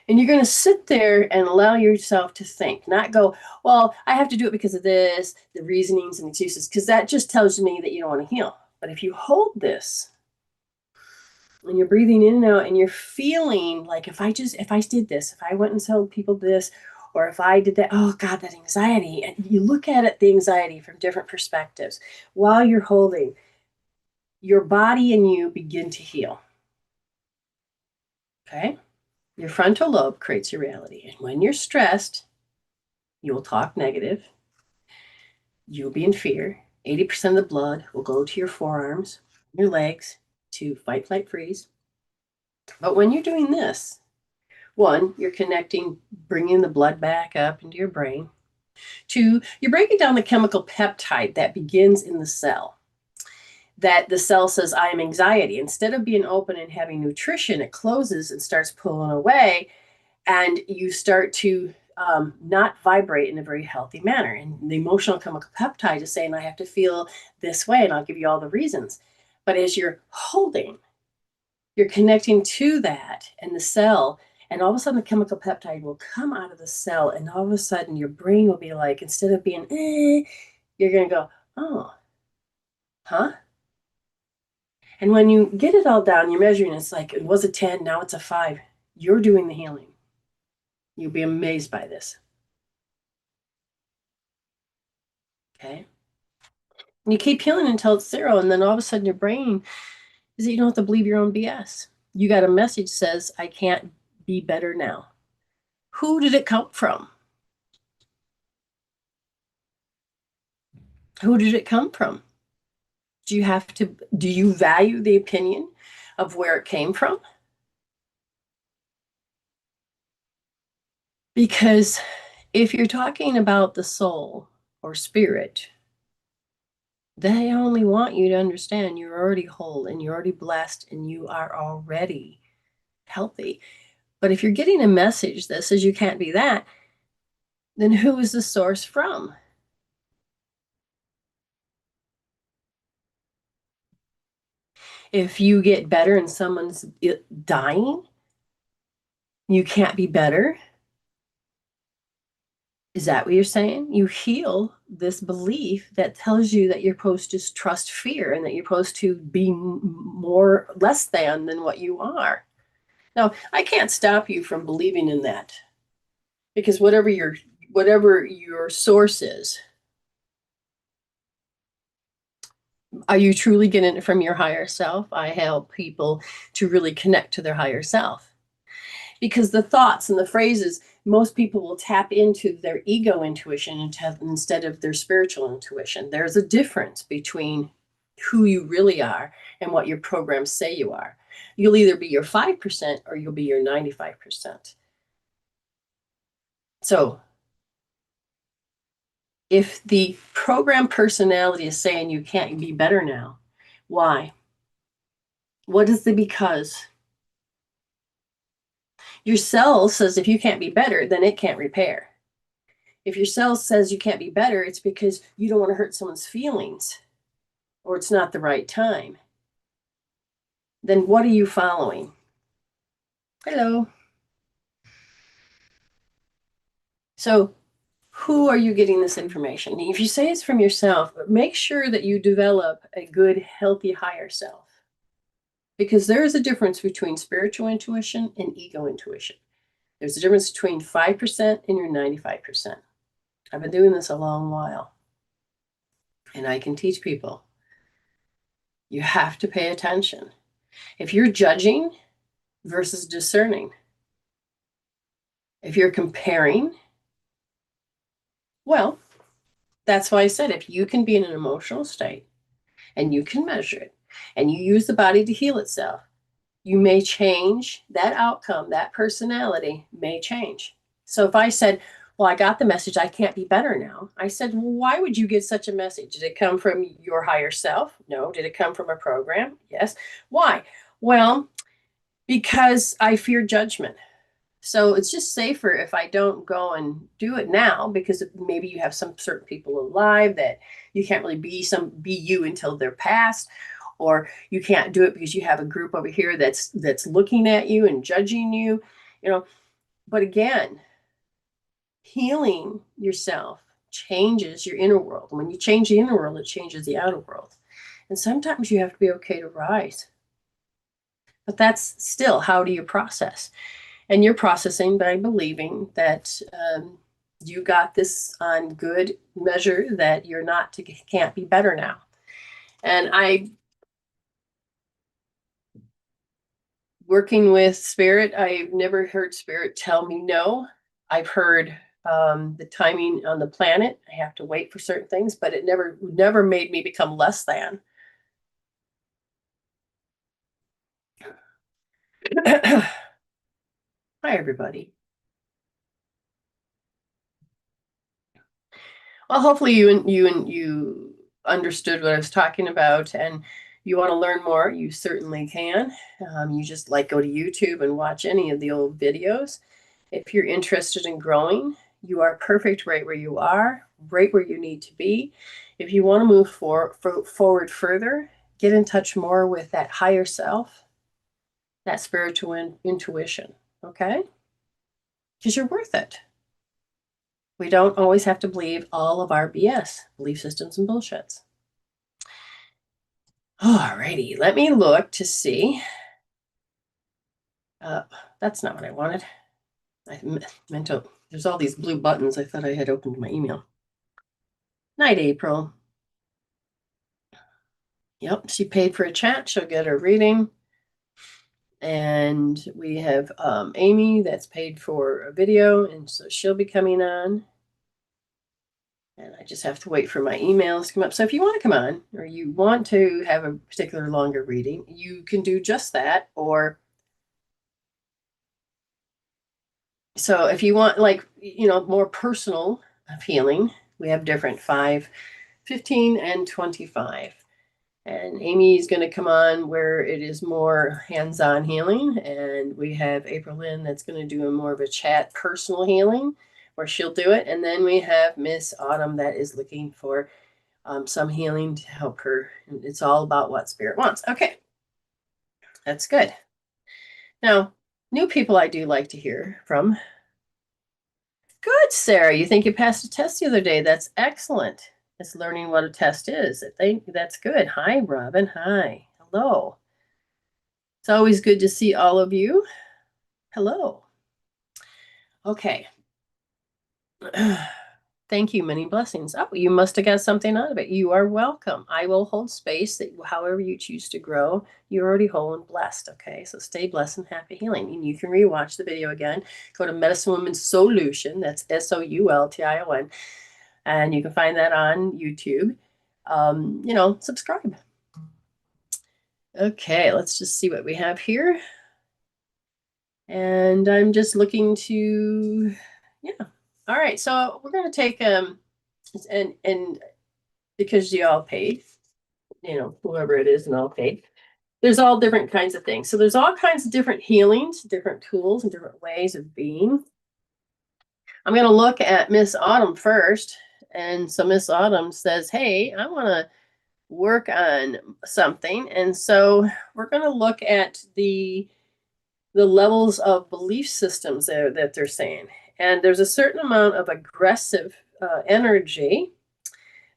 And you're going to sit there and allow yourself to think, not go, well, I have to do it because of this, the reasonings and excuses, because that just tells me that you don't want to heal. But if you hold this and you're breathing in and out and you're feeling like if I did this, if I went and told people this, or if I did that, oh God, that anxiety. And you look at it, the anxiety from different perspectives. While you're holding, your body and you begin to heal. Okay? Your frontal lobe creates your reality. And when you're stressed, you will talk negative. You'll be in fear. 80% of the blood will go to your forearms, your legs to fight, flight, freeze. But when you're doing this, 1, you're connecting, bringing the blood back up into your brain. 2, you're breaking down the chemical peptide that begins in the cell. That the cell says, I am anxiety. Instead of being open and having nutrition, it closes and starts pulling away. And you start to not vibrate in a very healthy manner. And the emotional chemical peptide is saying, I have to feel this way, and I'll give you all the reasons. But as you're holding, you're connecting to that and the cell, and all of a sudden the chemical peptide will come out of the cell, and all of a sudden your brain will be like, instead of being, you're going to go, oh, huh? And when you get it all down, you're measuring, it's like, it was a 10, now it's a 5. You're doing the healing. You'll be amazed by this. Okay. And you keep healing until it's 0. And then all of a sudden your brain is that you don't have to believe your own BS. You got a message that says, I can't be better now. Who did it come from? Who did it come from? Do you value the opinion of where it came from? Because if you're talking about the soul or spirit, they only want you to understand you're already whole and you're already blessed and you are already healthy. But if you're getting a message that says you can't be that, then who is the source from? If you get better and someone's dying, you can't be better. Is that what you're saying? You heal this belief that tells you that you're supposed to trust fear and that you're supposed to be more less than what you are. Now, I can't stop you from believing in that, because whatever your source is, are you truly getting it from your higher self? I help people to really connect to their higher self, because the thoughts and the phrases, most people will tap into their ego intuition instead of their spiritual intuition. There's a difference between who you really are and what your programs say you are. You'll either be your 5% or you'll be your 95%. So if the program personality is saying you can't be better now, why? What is the because? Your cell says if you can't be better, then it can't repair. If your cell says you can't be better, it's because you don't want to hurt someone's feelings or it's not the right time. Then what are you following? Hello. So who are you getting this information? If you say it's from yourself, make sure that you develop a good, healthy, higher self. Because there is a difference between spiritual intuition and ego intuition. There's a difference between 5% and your 95%. I've been doing this a long while. And I can teach people. You have to pay attention. If you're judging versus discerning, If you're comparing, well, that's why I said if you can be in an emotional state and you can measure it and you use the body to heal itself, you may change that outcome, that personality may change. So if I said, well, I got the message, I can't be better now. I said, well, why would you get such a message? Did it come from your higher self? No. Did it come from a program? Yes. Why? Well, because I fear judgment. So it's just safer if I don't go and do it now, because maybe you have some certain people alive that you can't really be you until they're passed, or you can't do it because you have a group over here that's looking at you and judging you, you know. But again, healing yourself changes your inner world. When you change the inner world, it changes the outer world. And sometimes you have to be okay to rise. But that's still, how do you process? And you're processing by believing that you got this on good measure, that you're not, can't be better now. And working with spirit, I've never heard spirit tell me no. I've heard the timing on the planet. I have to wait for certain things, but it never made me become less than. Hi, everybody. Well, hopefully you understood what I was talking about, and you want to learn more, you certainly can. You just go to YouTube and watch any of the old videos. If you're interested in growing, you are perfect right where you are, right where you need to be. If you want to move forward further, get in touch more with that higher self, that spiritual intuition, okay? Because you're worth it. We don't always have to believe all of our BS, belief systems and bullshits. Alrighty, let me look to see. That's not what I wanted. I meant to, there's all these blue buttons. I thought I had opened my email. Night, April. Yep, she paid for a chat. She'll get her reading. And we have Amy that's paid for a video, and so she'll be coming on. And I just have to wait for my emails to come up. So if you want to come on, or you want to have a particular longer reading, you can do just that. Or so if you want, more personal healing, we have different 5, 15, and 25. And Amy is going to come on where it is more hands-on healing. And we have April Lynn that's going to do more of a chat personal healing, where she'll do it. And then we have Miss Autumn that is looking for some healing to help her. And it's all about what spirit wants. Okay, that's good. Now, new people I do like to hear from. Good, Sarah. You think you passed a test the other day. That's excellent. It's learning what a test is. I think that's good. Hi, Robin. Hi. Hello. It's always good to see all of you. Hello. Okay. Thank you. Many blessings. Oh, you must have got something out of it. You are welcome. I will hold space that however you choose to grow. You're already whole and blessed. Okay. So stay blessed and happy healing. And you can rewatch the video again. Go to Medicine Woman Soultion. That's SOULTION. And you can find that on YouTube. Subscribe. Okay, let's just see what we have here. And I'm just looking to, yeah. All right, so we're going to take, and because you all paid, whoever it is and all paid, there's all different kinds of things. So there's all kinds of different healings, different tools, and different ways of being. I'm going to look at Miss Autumn first. And so Miss Autumn says, hey, I want to work on something. And so we're going to look at the levels of belief systems that they're saying. And there's a certain amount of aggressive energy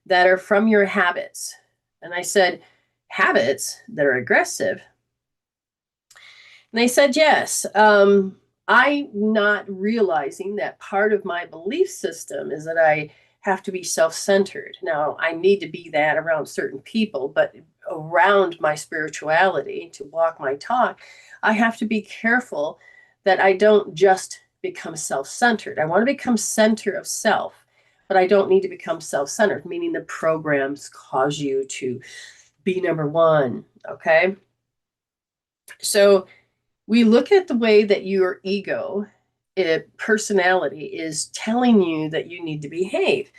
that are from your habits. And I said, habits that are aggressive? And they said, yes. I'm not realizing that part of my belief system is that I have to be self-centered. Now, I need to be that around certain people, but around my spirituality, to walk my talk, I have to be careful that I don't just become self-centered. I want to become center of self, but I don't need to become self-centered, meaning the programs cause you to be number one. Okay. So we look at the way that your ego, personality, is telling you that you need to behave.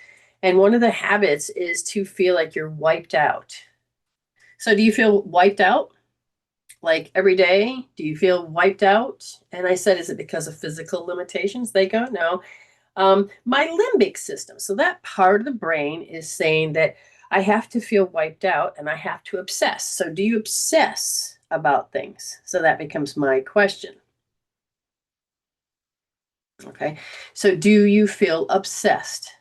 And one of the habits is to feel like you're wiped out. So do you feel wiped out? Like every day? Do you feel wiped out? And I said, is it because of physical limitations? They go, no. My limbic system. So that part of the brain is saying that I have to feel wiped out and I have to obsess. So do you obsess about things? So that becomes my question. Okay. So do you feel obsessed?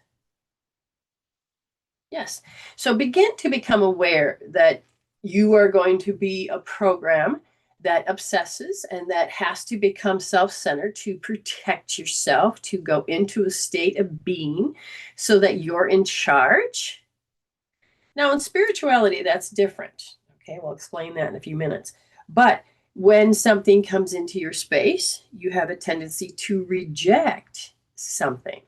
Yes. So begin to become aware that you are going to be a program that obsesses and that has to become self-centered to protect yourself, to go into a state of being so that you're in charge. Now, in spirituality, that's different. Okay, we'll explain that in a few minutes. But when something comes into your space, you have a tendency to reject something.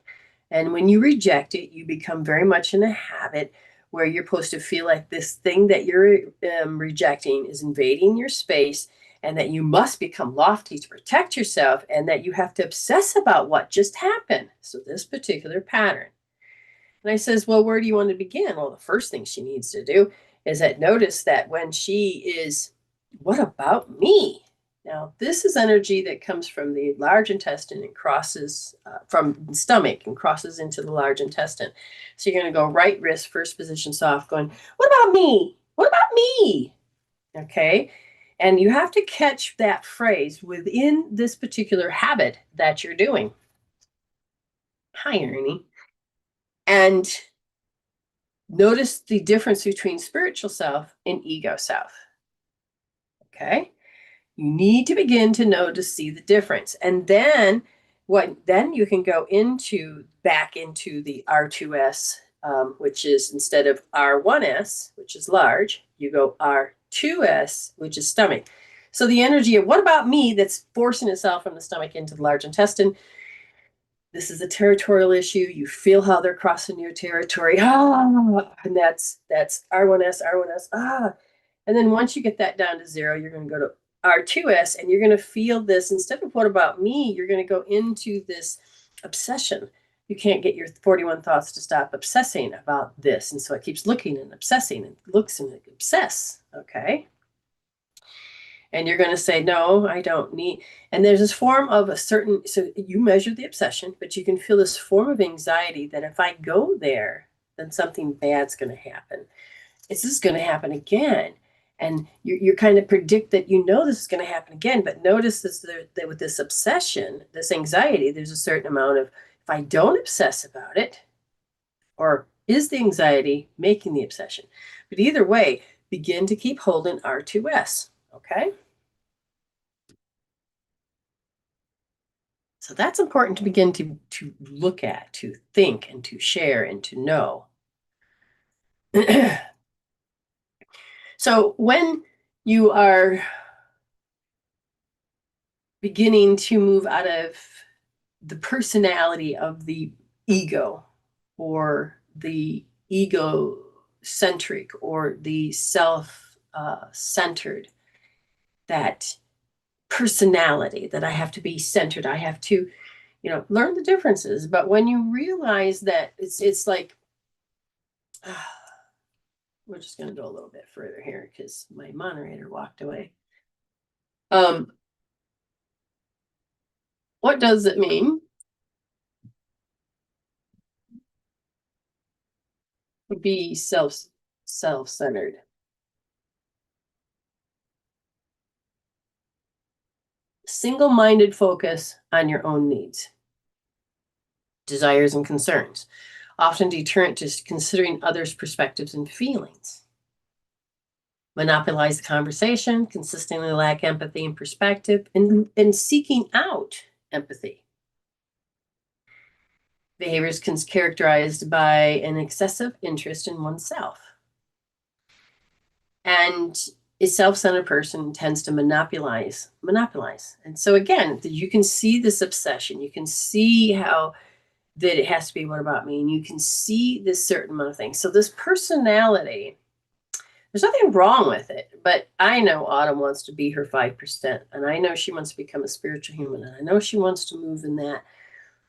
And when you reject it, you become very much in a habit where you're supposed to feel like this thing that you're rejecting is invading your space, and that you must become lofty to protect yourself, and that you have to obsess about what just happened. So this particular pattern. And I says, well, where do you want to begin? Well, the first thing she needs to do is that notice that when she is, what about me? Now, this is energy that comes from the large intestine and crosses from the stomach and crosses into the large intestine. So you're going to go right wrist, first position soft, going, what about me? What about me? Okay. And you have to catch that phrase within this particular habit that you're doing. Hi, Ernie. And notice the difference between spiritual self and ego self. Okay. You need to begin to know to see the difference. And then then you can go back into the R2S, which is instead of R1S, which is large, you go R2S, which is stomach. So the energy of what about me that's forcing itself from the stomach into the large intestine. This is a territorial issue. You feel how they're crossing your territory. And that's R1S, R1S. And then once you get that down to 0, you're going to go to R2S, and you're going to feel this. Instead of what about me, you're going to go into this obsession. You can't get your 41 thoughts to stop obsessing about this. And so it keeps looking and obsessing and looks and obsess. Okay. And you're going to say, no, I don't need. And there's this form of a certain, so you measure the obsession, but you can feel this form of anxiety that if I go there, then something bad's going to happen. This is going to happen again. And you kind of predict that this is going to happen again. But notice that with this obsession, this anxiety, there's a certain amount of, if I don't obsess about it, or is the anxiety making the obsession? But either way, begin to keep holding R2S. Okay. So that's important to begin to look at, to think, and to share, and to know. So when you are beginning to move out of the personality of the ego, or the egocentric, or the self-centered, that personality that I have to be centered, I have to, learn the differences. But when you realize that it's like, we're just going to go a little bit further here because my moderator walked away. What does it mean to be self-centered? Single-minded focus on your own needs, desires, and concerns, often deterrent to considering others' perspectives and feelings. Monopolize the conversation, consistently lack empathy and perspective, and seeking out empathy. Behaviors characterized by an excessive interest in oneself. And a self-centered person tends to monopolize. And so again, you can see this obsession. You can see how that it has to be what about me? And you can see this certain amount of things. So this personality, there's nothing wrong with it, but I know Autumn wants to be her 5%. And I know she wants to become a spiritual human. And I know she wants to move in that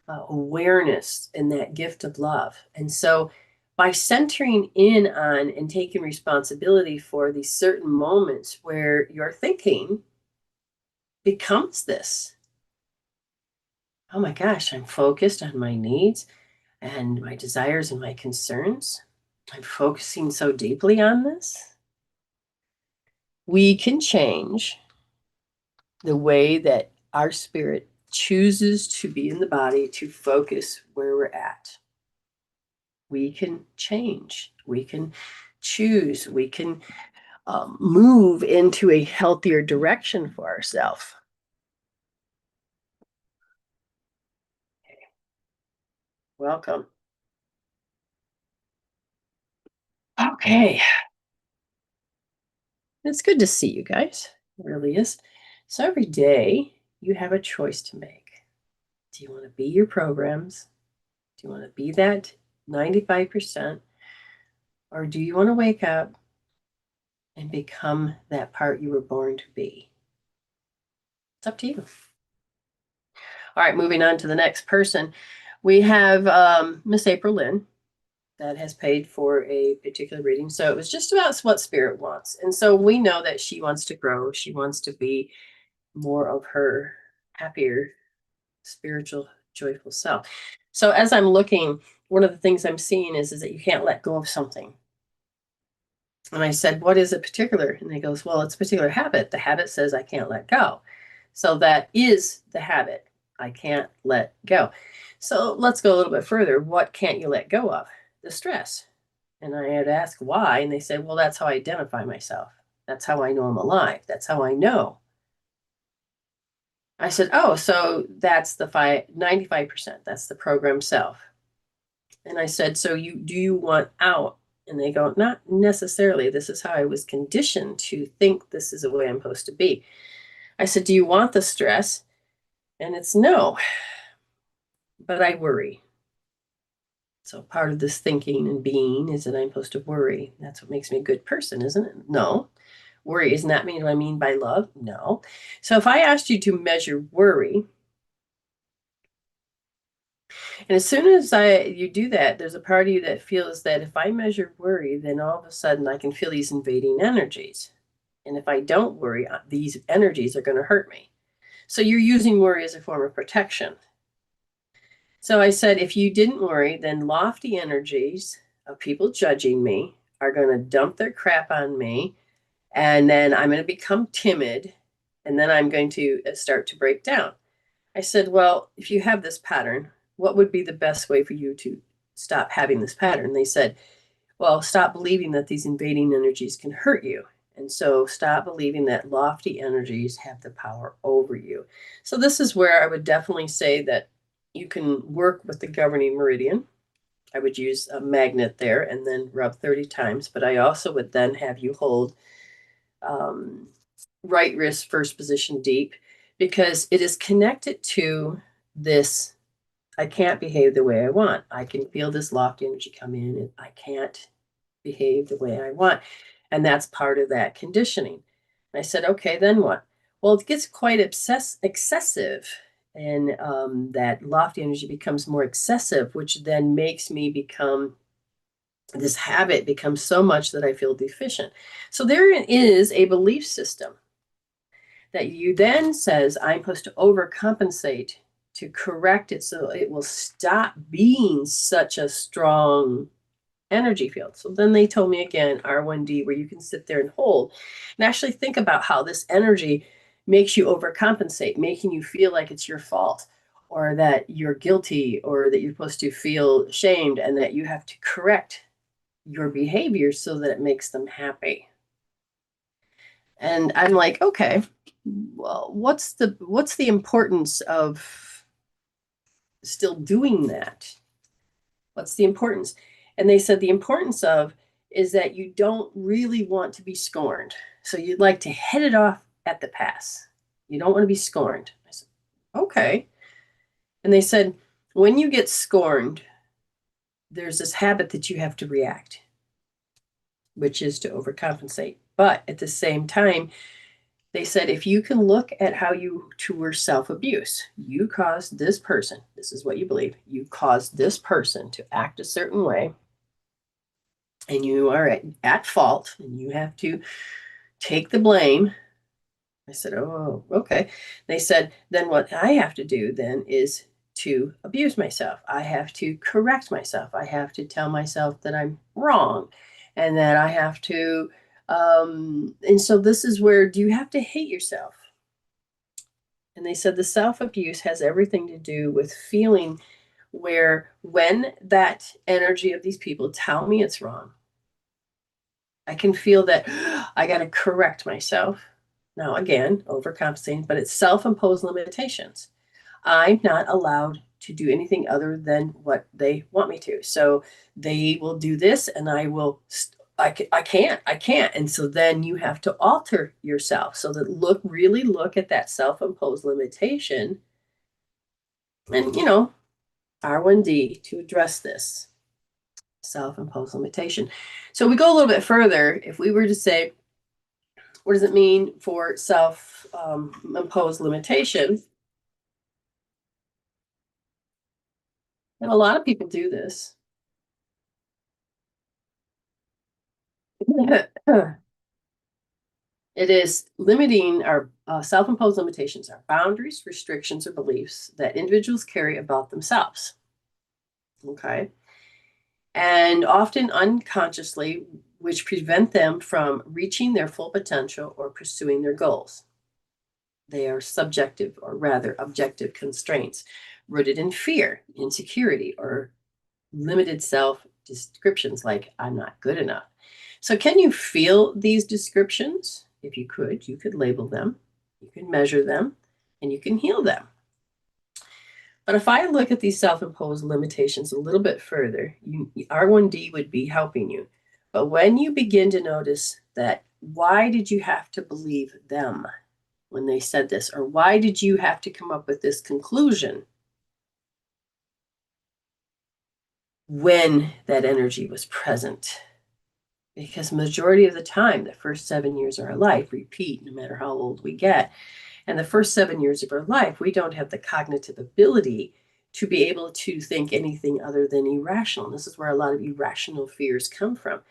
awareness and that gift of love. And so by centering in on and taking responsibility for these certain moments where your thinking becomes this, oh my gosh, I'm focused on my needs and my desires and my concerns. I'm focusing so deeply on this. We can change the way that our spirit chooses to be in the body to focus where we're at. We can change. We can choose. We can move into a healthier direction for ourselves. Okay. Welcome. Okay. It's good to see you guys. It really is. So every day you have a choice to make. Do you want to be your programs? Do you want to be that 95%? Or do you want to wake up and become that part you were born to be? It's up to you. All right, moving on to the next person. We have Miss April Lynn that has paid for a particular reading. So it was just about what spirit wants. And so we know that she wants to grow. She wants to be more of her happier, spiritual, joyful self. So as I'm looking, one of the things I'm seeing is that you can't let go of something. And I said, what is it particular? And he goes, well, it's a particular habit. The habit says I can't let go. So that is the habit. I can't let go. So let's go a little bit further. What can't you let go of? The stress. And I had asked why. And they said, well, that's how I identify myself. That's how I know I'm alive. That's how I know. I said, oh, so that's the 95%. That's the program self. And I said, so do you want out? And they go, not necessarily. This is how I was conditioned to think this is the way I'm supposed to be. I said, do you want the stress? And it's no, but I worry. So part of this thinking and being is that I'm supposed to worry. That's what makes me a good person, isn't it? No. Worry, isn't that what I mean by love? No. So if I asked you to measure worry, and as soon as you do that, there's a part of you that feels that if I measure worry, then all of a sudden I can feel these invading energies. And if I don't worry, these energies are going to hurt me. So you're using worry as a form of protection. So I said, if you didn't worry, then lofty energies of people judging me are going to dump their crap on me. And then I'm going to become timid. And then I'm going to start to break down. I said, well, if you have this pattern, what would be the best way for you to stop having this pattern? They said, well, stop believing that these invading energies can hurt you. And so stop believing that lofty energies have the power over you. So this is where I would definitely say that you can work with the governing meridian. I would use a magnet there and then rub 30 times. But I also would then have you hold right wrist first position deep, because it is connected to this. I can't behave the way I want. I can feel this lofty energy come in and I can't behave the way I want. And that's part of that conditioning. And I said, okay, then what? Well, it gets quite excessive. And that lofty energy becomes more excessive, which then makes me become, this habit becomes so much that I feel deficient. So there is a belief system that you then says, I'm supposed to overcompensate to correct it so it will stop being such a strong energy field. So then they told me again, R1D, where you can sit there and hold and actually think about how this energy makes you overcompensate, making you feel like it's your fault or that you're guilty or that you're supposed to feel shamed and that you have to correct your behavior so that it makes them happy. And I'm like, okay, well, what's the importance of still doing that? What's the importance? And they said the importance of is that you don't really want to be scorned. So you'd like to head it off at the pass. You don't want to be scorned. I said, okay. And they said, when you get scorned, there's this habit that you have to react, which is to overcompensate. But at the same time, they said, if you can look at how you tour self abuse, you caused this person, this is what you believe, you caused this person to act a certain way, and you are at fault, and you have to take the blame. I said, oh, okay. They said, then what I have to do then is to abuse myself. I have to correct myself. I have to tell myself that I'm wrong and that I have to. And so this is where, do you have to hate yourself? And they said the self abuse has everything to do with feeling where when that energy of these people tell me it's wrong, I can feel that I got to correct myself. Now, again, overcompensating, but it's self imposed limitations. I'm not allowed to do anything other than what they want me to. So they will do this and I will, I can't. And so then you have to alter yourself so that really look at that self imposed limitation and, R1D to address this self imposed limitation. So we go a little bit further. If we were to say, what does it mean for self imposed limitation? And a lot of people do this. It is limiting our self imposed limitations, our boundaries, restrictions, or beliefs that individuals carry about themselves. Okay. And often unconsciously, which prevent them from reaching their full potential or pursuing their goals. They are subjective, or rather objective constraints rooted in fear, insecurity, or limited self descriptions like I'm not good enough. So, can you feel these descriptions? If you could label them, you can measure them, and you can heal them. But if I look at these self imposed limitations a little bit further, R1D would be helping you. But when you begin to notice that, why did you have to believe them when they said this? Or why did you have to come up with this conclusion when that energy was present? Because majority of the time, the first 7 years of our life repeat no matter how old we get. And the first 7 years of our life, we don't have the cognitive ability to be able to think anything other than irrational. And this is where a lot of irrational fears come from.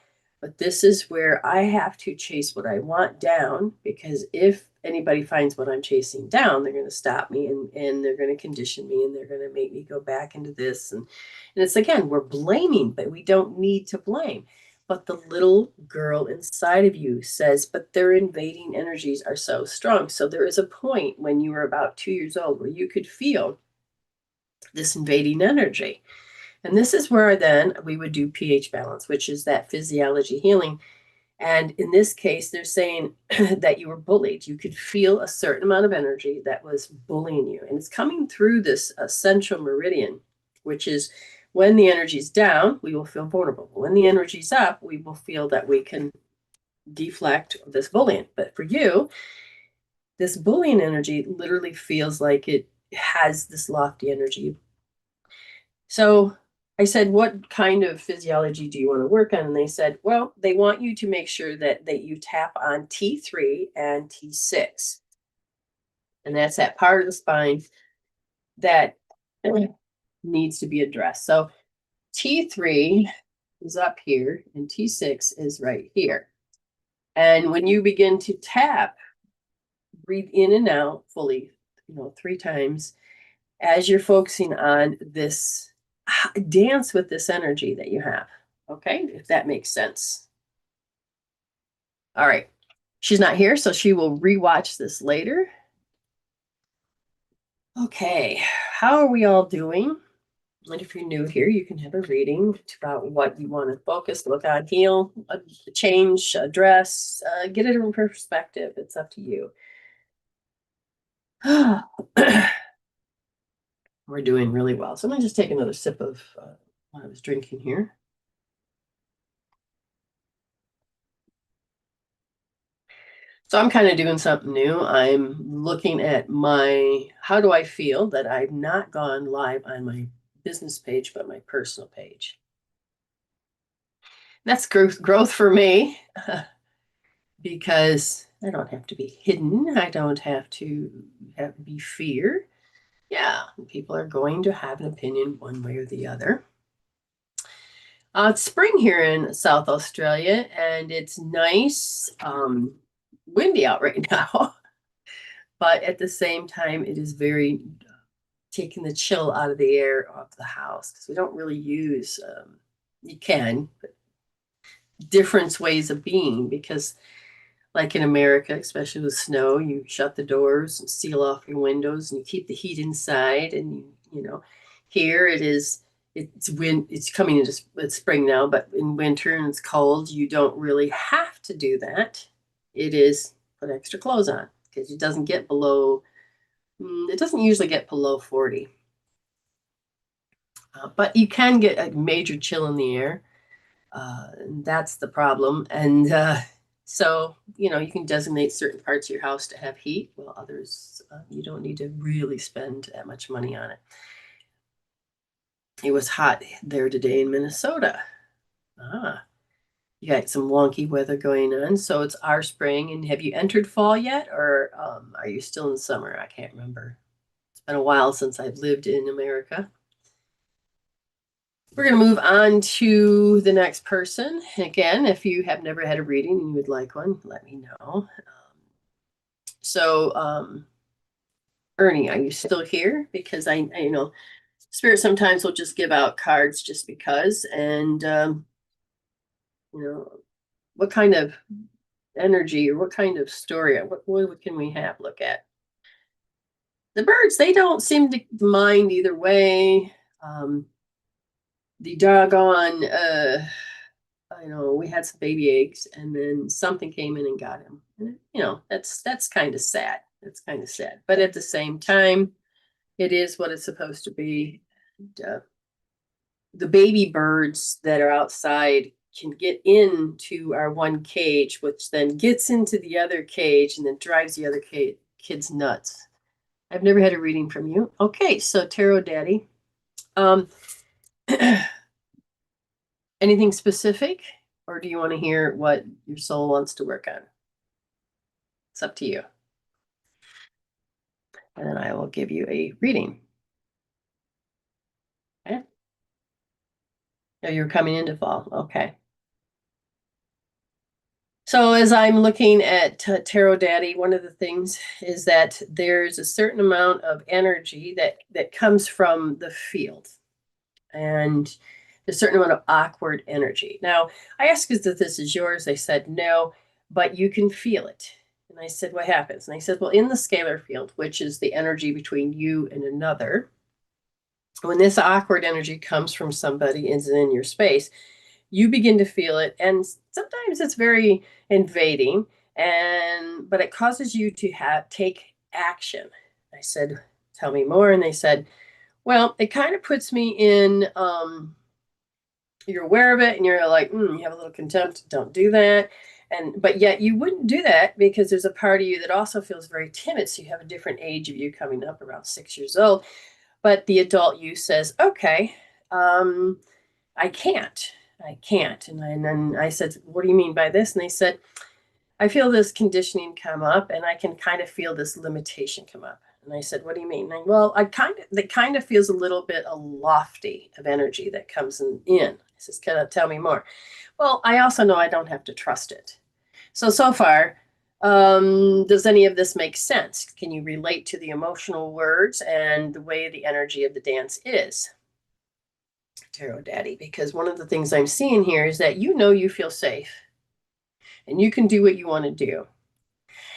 But this is where I have to chase what I want down, because if anybody finds what I'm chasing down, they're going to stop me and they're going to condition me and they're going to make me go back into this. And it's, again, we're blaming, but we don't need to blame. But the little girl inside of you says, but their invading energies are so strong. So there is a point when you were about 2 years old where you could feel this invading energy. And this is where then we would do pH balance, which is that physiology healing. And in this case, they're saying that you were bullied. You could feel a certain amount of energy that was bullying you. And it's coming through this central meridian, which is when the energy's down, we will feel vulnerable. When the energy's up, we will feel that we can deflect this bullying. But for you, this bullying energy literally feels like it has this lofty energy. So I said, what kind of physiology do you want to work on? And they said, well, they want you to make sure that you tap on T3 and T6. And that's that part of the spine that needs to be addressed. So T3 is up here and T6 is right here. And when you begin to tap, breathe in and out fully, 3 times as you're focusing on this, dance with this energy that you have. Okay, if that makes sense. All right. She's not here, so she will rewatch this later. Okay, how are we all doing? And if you're new here, you can have a reading about what you want to focus, look on, heal, change, address, get it in perspective. It's up to you. We're doing really well. So I'm going to just take another sip of what I was drinking here. So I'm kind of doing something new. I'm looking at how do I feel that I've not gone live on my business page, but my personal page. That's growth for me because I don't have to be hidden. I don't have to be fear. Yeah, people are going to have an opinion one way or the other. It's spring here in South Australia, and it's nice, windy out right now. But at the same time, it is very taking the chill out of the air of the house because we don't really use. You can, but different ways of being because like in America, especially with snow, you shut the doors and seal off your windows and you keep the heat inside. And here it is. It's coming into it's spring now, but in winter and it's cold, you don't really have to do that. It is put extra clothes on because it doesn't get below. It doesn't usually get below 40, but you can get a major chill in the air. That's the problem. And so, you can designate certain parts of your house to have heat, while others, you don't need to really spend that much money on it. It was hot there today in Minnesota. Ah, you got some wonky weather going on. So it's our spring. And have you entered fall yet, or are you still in summer? I can't remember. It's been a while since I've lived in America. We're going to move on to the next person. Again, if you have never had a reading and you would like one, let me know. So, Ernie, are you still here? Because Spirit sometimes will just give out cards just because. And, you know, what kind of energy or what kind of story, what can we have look at? The birds, they don't seem to mind either way. The doggone, we had some baby eggs and then something came in and got him. And, that's kind of sad. That's kind of sad. But at the same time, it is what it's supposed to be. And, the baby birds that are outside can get into our one cage, which then gets into the other cage and then drives the other kids nuts. I've never had a reading from you. Okay, so Tarot Daddy. Um, anything specific, or do you want to hear what your soul wants to work on? It's up to you. And then I will give you a reading. Okay. Oh, you're coming into fall. Okay. So as I'm looking at Tarot Daddy, one of the things is that there's a certain amount of energy that comes from the field, and a certain amount of awkward energy. Now, I asked if this is yours. They said no, but you can feel it. And I said, what happens? And they said, well, in the scalar field, which is the energy between you and another, when this awkward energy comes from somebody and is in your space, you begin to feel it, and sometimes it's very invading, but it causes you to take action. I said, tell me more. And they said, well, it kind of puts me in, you're aware of it and you're like, you have a little contempt, don't do that. But yet you wouldn't do that because there's a part of you that also feels very timid. So you have a different age of you coming up, around 6 years old. But the adult you says, okay, I can't. And then I said, what do you mean by this? And they said, I feel this conditioning come up and I can kind of feel this limitation come up. And I said, what do you mean? And well, that kind of feels a little bit a lofty of energy that comes in. I says, can you tell me more? Well, I also know I don't have to trust it. So far, does any of this make sense? Can you relate to the emotional words and the way the energy of the dance is? Tarot Daddy, because one of the things I'm seeing here is that you feel safe and you can do what you want to do.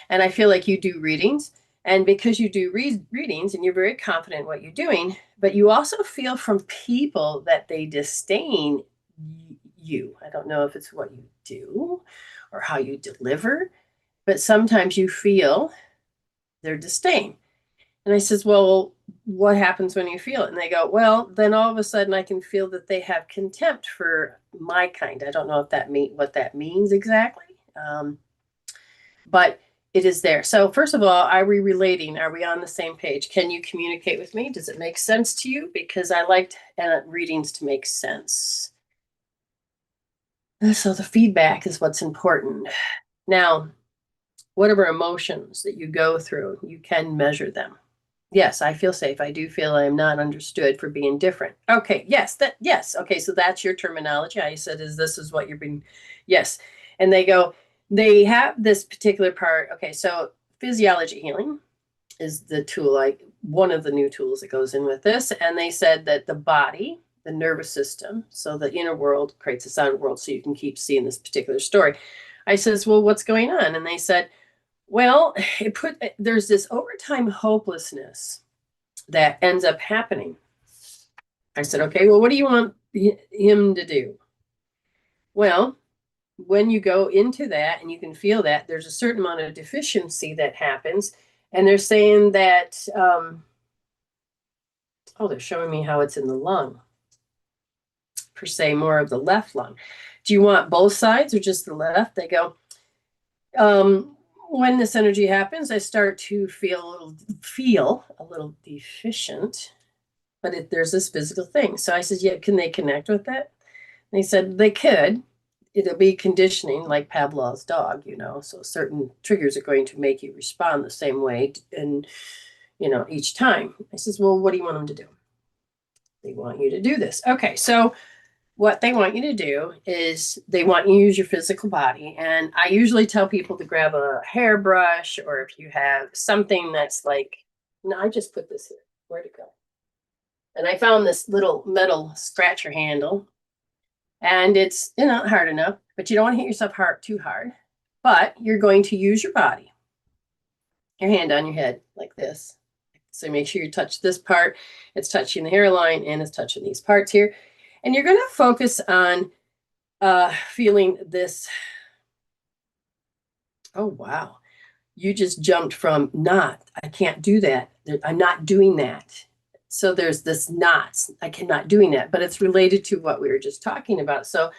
And I feel like you do readings, and because you do readings and you're very confident in what you're doing, but you also feel from people that they disdain you. I don't know if it's what you do or how you deliver, but sometimes you feel their disdain. And I says, well, what happens when you feel it? And they go, well, then all of a sudden I can feel that they have contempt for my kind. I don't know if what that means exactly. But it is there. So first of all, are we relating? Are we on the same page? Can you communicate with me? Does it make sense to you? Because I liked readings to make sense. So the feedback is what's important. Now, whatever emotions that you go through, you can measure them. Yes, I feel safe. I do feel I am not understood for being different. Okay, yes. Okay, so that's your terminology. I said, this is what you're being, yes. And they have this particular part. Okay, so physiology healing is the tool, like one of the new tools that goes in with this. And they said that the body, the nervous system, so the inner world creates this outer world, so you can keep seeing this particular story. I says, well, what's going on? And they said, well, there's this overtime hopelessness that ends up happening. I said, okay, well, what do you want him to do? Well, when you go into that and you can feel that, there's a certain amount of deficiency that happens. And they're saying that, they're showing me how it's in the lung, per se, more of the left lung. Do you want both sides or just the left? They go, when this energy happens, I start to feel a little deficient, but there's this physical thing. So I said, yeah, can they connect with that? And they said they could. It'll be conditioning like Pavlov's dog, so certain triggers are going to make you respond the same way. And, each time. I says, well, what do you want them to do? They want you to do this. Okay, so what they want you to do is they want you to use your physical body. And I usually tell people to grab a hairbrush, or if you have something that's like, no, I just put this here. Where'd it go? And I found this little metal scratcher handle, and it's not hard enough, but you don't want to hit yourself too hard. But you're going to use your body, your hand on your head like this. So make sure you touch this part. It's touching the hairline and it's touching these parts here. And you're going to focus on feeling this. Oh, wow. You just jumped from I can't do that. I'm not doing that. So there's this I cannot doing that, but it's related to what we were just talking about. So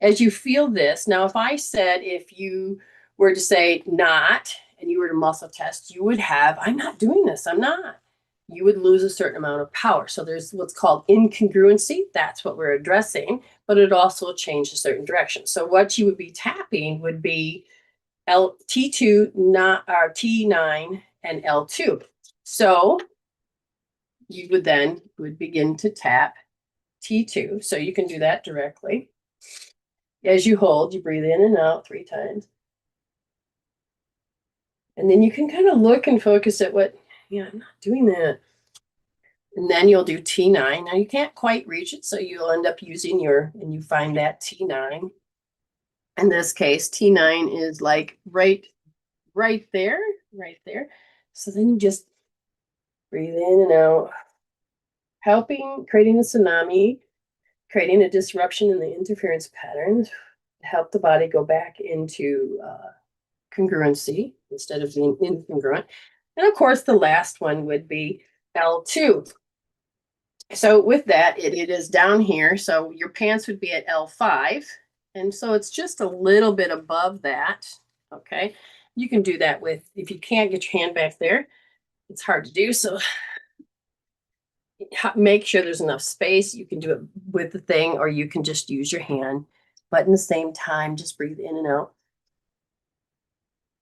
as you feel this, now, if you were to say not, and you were to muscle test, you would have, I'm not doing this. I'm not. You would lose a certain amount of power. So there's what's called incongruency. That's what we're addressing, but it also changed a certain direction. So what you would be tapping would be T2, not our T9 and L2. So you would begin to tap T2. So you can do that directly. As you hold, you breathe in and out 3 times. And then you can kind of look and focus at I'm not doing that. And then you'll do T9. Now you can't quite reach it, so you'll end up using and you find that T9. In this case, T9 is like right there. So then you just breathe in and out, creating a tsunami, creating a disruption in the interference patterns to help the body go back into congruency instead of being incongruent. And of course, the last one would be L2. So with that, it is down here. So your pants would be at L5. And so it's just a little bit above that. Okay. You can do that if you can't get your hand back there, it's hard to do. So make sure there's enough space. You can do it with the thing, or you can just use your hand. But in the same time, just breathe in and out.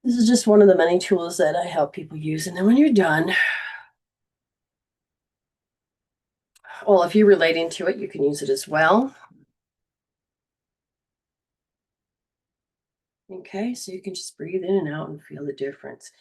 This is just one of the many tools that I help people use. And then when you're done, well, if you're relating to it, you can use it as well. Okay, so you can just breathe in and out and feel the difference.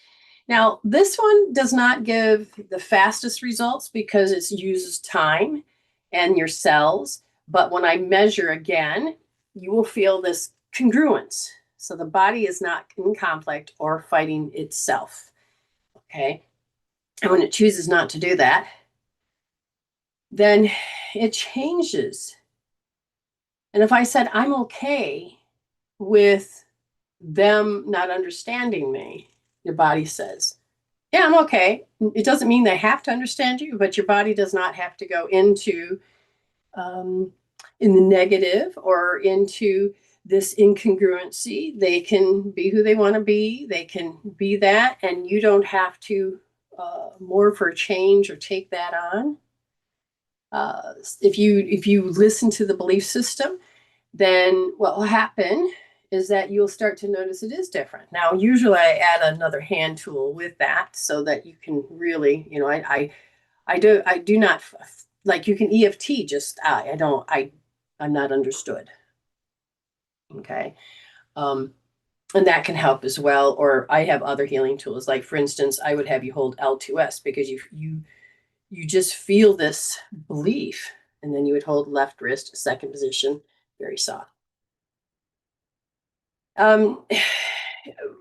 Now, this one does not give the fastest results because it uses time and your cells. But when I measure again, you will feel this congruence. So the body is not in conflict or fighting itself. Okay. And when it chooses not to do that, then it changes. And if I said, I'm okay with them not understanding me, your body says, yeah, I'm okay. It doesn't mean they have to understand you, but your body does not have to go into in the negative or into this incongruency. They can be who they want to be. They can be that, and you don't have to morph or change or take that on. If you listen to the belief system, then what will happen is that you'll start to notice it is different. Now, usually I add another hand tool with that so that you can really, I do not like you can EFT. Just I don't I'm not understood. Okay. Um, and that can help as well. Or I have other healing tools. Like for instance, I would have you hold L2S because you just feel this belief, and then you would hold left wrist, second position, very soft. Um,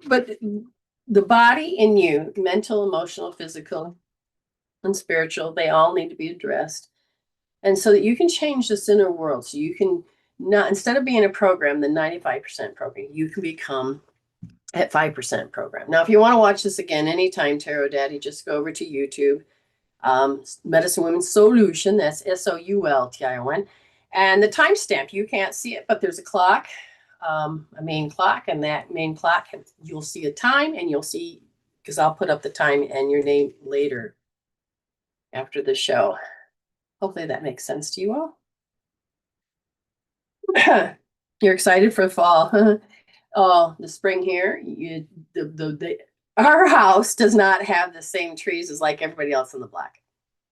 but the body in you, mental, emotional, physical, and spiritual, they all need to be addressed. And so that you can change this inner world. So you can not, instead of being a program, the 95% program, you can become at 5% program. Now, if you want to watch this again anytime, Tarot Daddy, just go over to YouTube. Medicine Woman Soultion, that's Soultion. And the timestamp, you can't see it, but there's a clock, a main clock, and that main clock, you'll see a time, and you'll see, because I'll put up the time and your name later after the show. Hopefully that makes sense to you all. You're excited for fall. Oh, the spring here. Our house does not have the same trees as like everybody else in the block.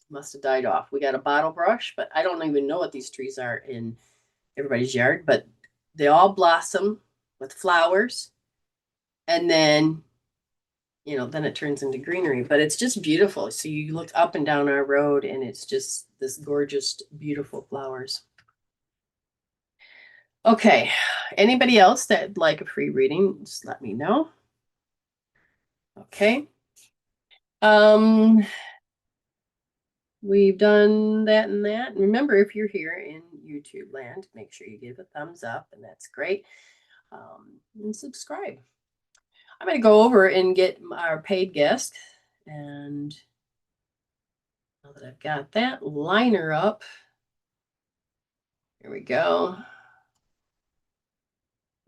Must have died off. We got a bottle brush, but I don't even know what these trees are in everybody's yard, but they all blossom with flowers. And then, then it turns into greenery, but it's just beautiful. So you look up and down our road and it's just this gorgeous, beautiful flowers. Okay. Anybody else that'd like a free reading, just let me know. Okay. We've done that and that. And remember, if you're here in YouTube land, make sure you give a thumbs up, and that's great. And subscribe. I'm going to go over and get our paid guest. And now that I've got that liner up, here we go.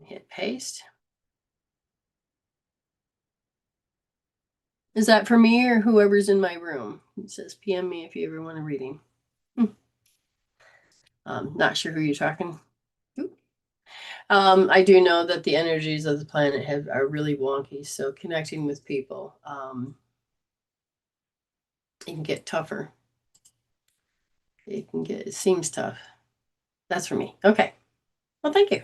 Hit paste. Is that for me or whoever's in my room? It says PM me if you ever want a reading. Not sure who you're talking to. I do know that the energies of the planet are really wonky, so connecting with people, it can get tougher. It seems tough. That's for me. Okay. Well, thank you.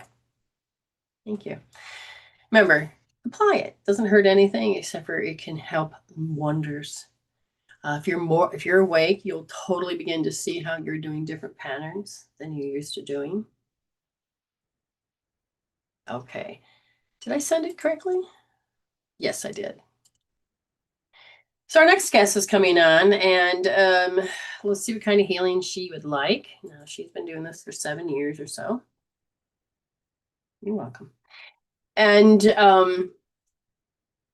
Thank you. Remember, apply it. Doesn't hurt anything except for it can help wonders. If you're awake, you'll totally begin to see how you're doing different patterns than you're used to doing. Okay. Did I send it correctly? Yes, I did. So our next guest is coming on, and let's see what kind of healing she would like. Now, she's been doing this for 7 years or so. You're welcome. And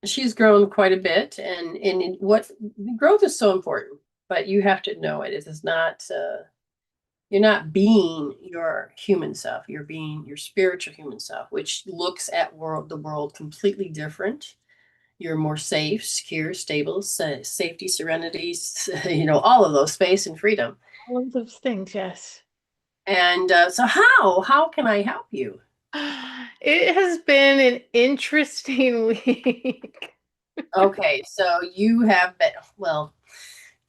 she's grown quite a bit, and what growth is so important, but you have to know it. It is not. You're not being your human self. You're being your spiritual human self, which looks at the world completely different. You're more safe, secure, stable, safety, serenity, all of those, space and freedom. All of those things, yes. And so how can I help you? It has been an interesting week. Okay, so you have been, well,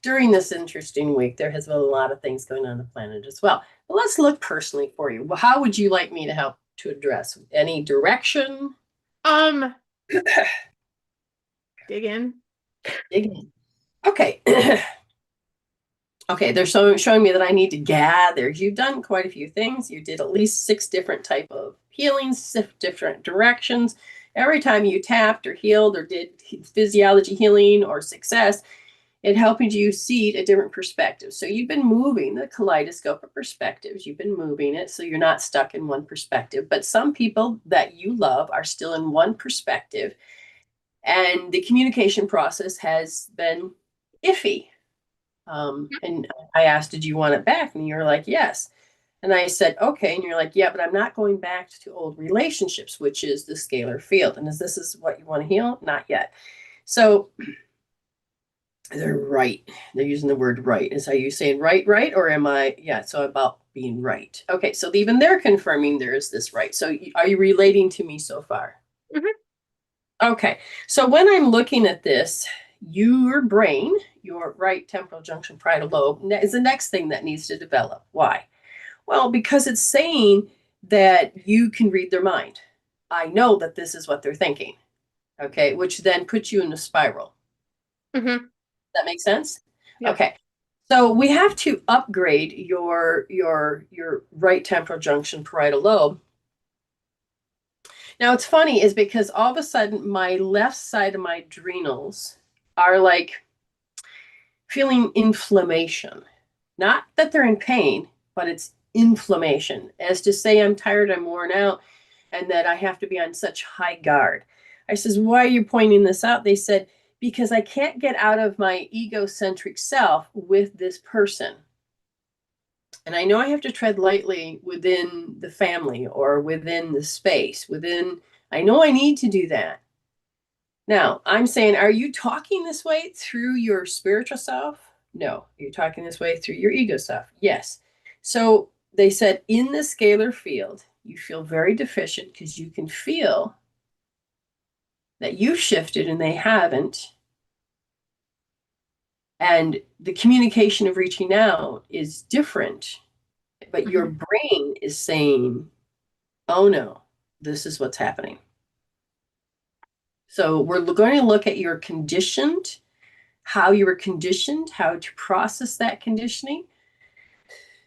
during this interesting week, there has been a lot of things going on the planet as well. But let's look personally for you. Well, how would you like me to help to address? Any direction? Dig in. Dig in. Okay. Okay, they're showing me that I need to gather. You've done quite a few things. You did at least 6 different type of healings, 6 different directions. Every time you tapped or healed or did physiology healing or success, it helped you see a different perspective. So you've been moving the kaleidoscope of perspectives. You've been moving it so you're not stuck in one perspective. But some people that you love are still in one perspective, and the communication process has been iffy. And I asked, did you want it back? And you were like, yes. And I said, okay. And you're like, yeah, but I'm not going back to old relationships, which is the scalar field. And this is what you want to heal? Not yet. So they're right. They're using the word right. Are you saying right? Or am I? Yeah. So about being right. Okay. So even they're confirming there is this right. So are you relating to me so far? Mhm. Okay. So when I'm looking at this, your brain, your right temporal junction parietal lobe, is the next thing that needs to develop. Why? Well, because it's saying that you can read their mind. I know that this is what they're thinking. Okay. Which then puts you in a spiral. Mhm. That makes sense? Yep. Okay. So we have to upgrade your right temporal junction parietal lobe. Now it's funny is because all of a sudden my left side of my adrenals are like feeling inflammation. Not that they're in pain, but it's inflammation. As to say I'm tired, I'm worn out, and that I have to be on such high guard. I says, why are you pointing this out? They said, because I can't get out of my egocentric self with this person. And I know I have to tread lightly within the family or within the space, I know I need to do that. Now, I'm saying, are you talking this way through your spiritual self? No. You're talking this way through your ego self? Yes. So they said in the scalar field, you feel very deficient because you can feel that you've shifted and they haven't. And the communication of reaching out is different, but your Mhm. brain is saying, oh no, this is what's happening. So we're going to look at your conditioned, how you were conditioned, how to process that conditioning.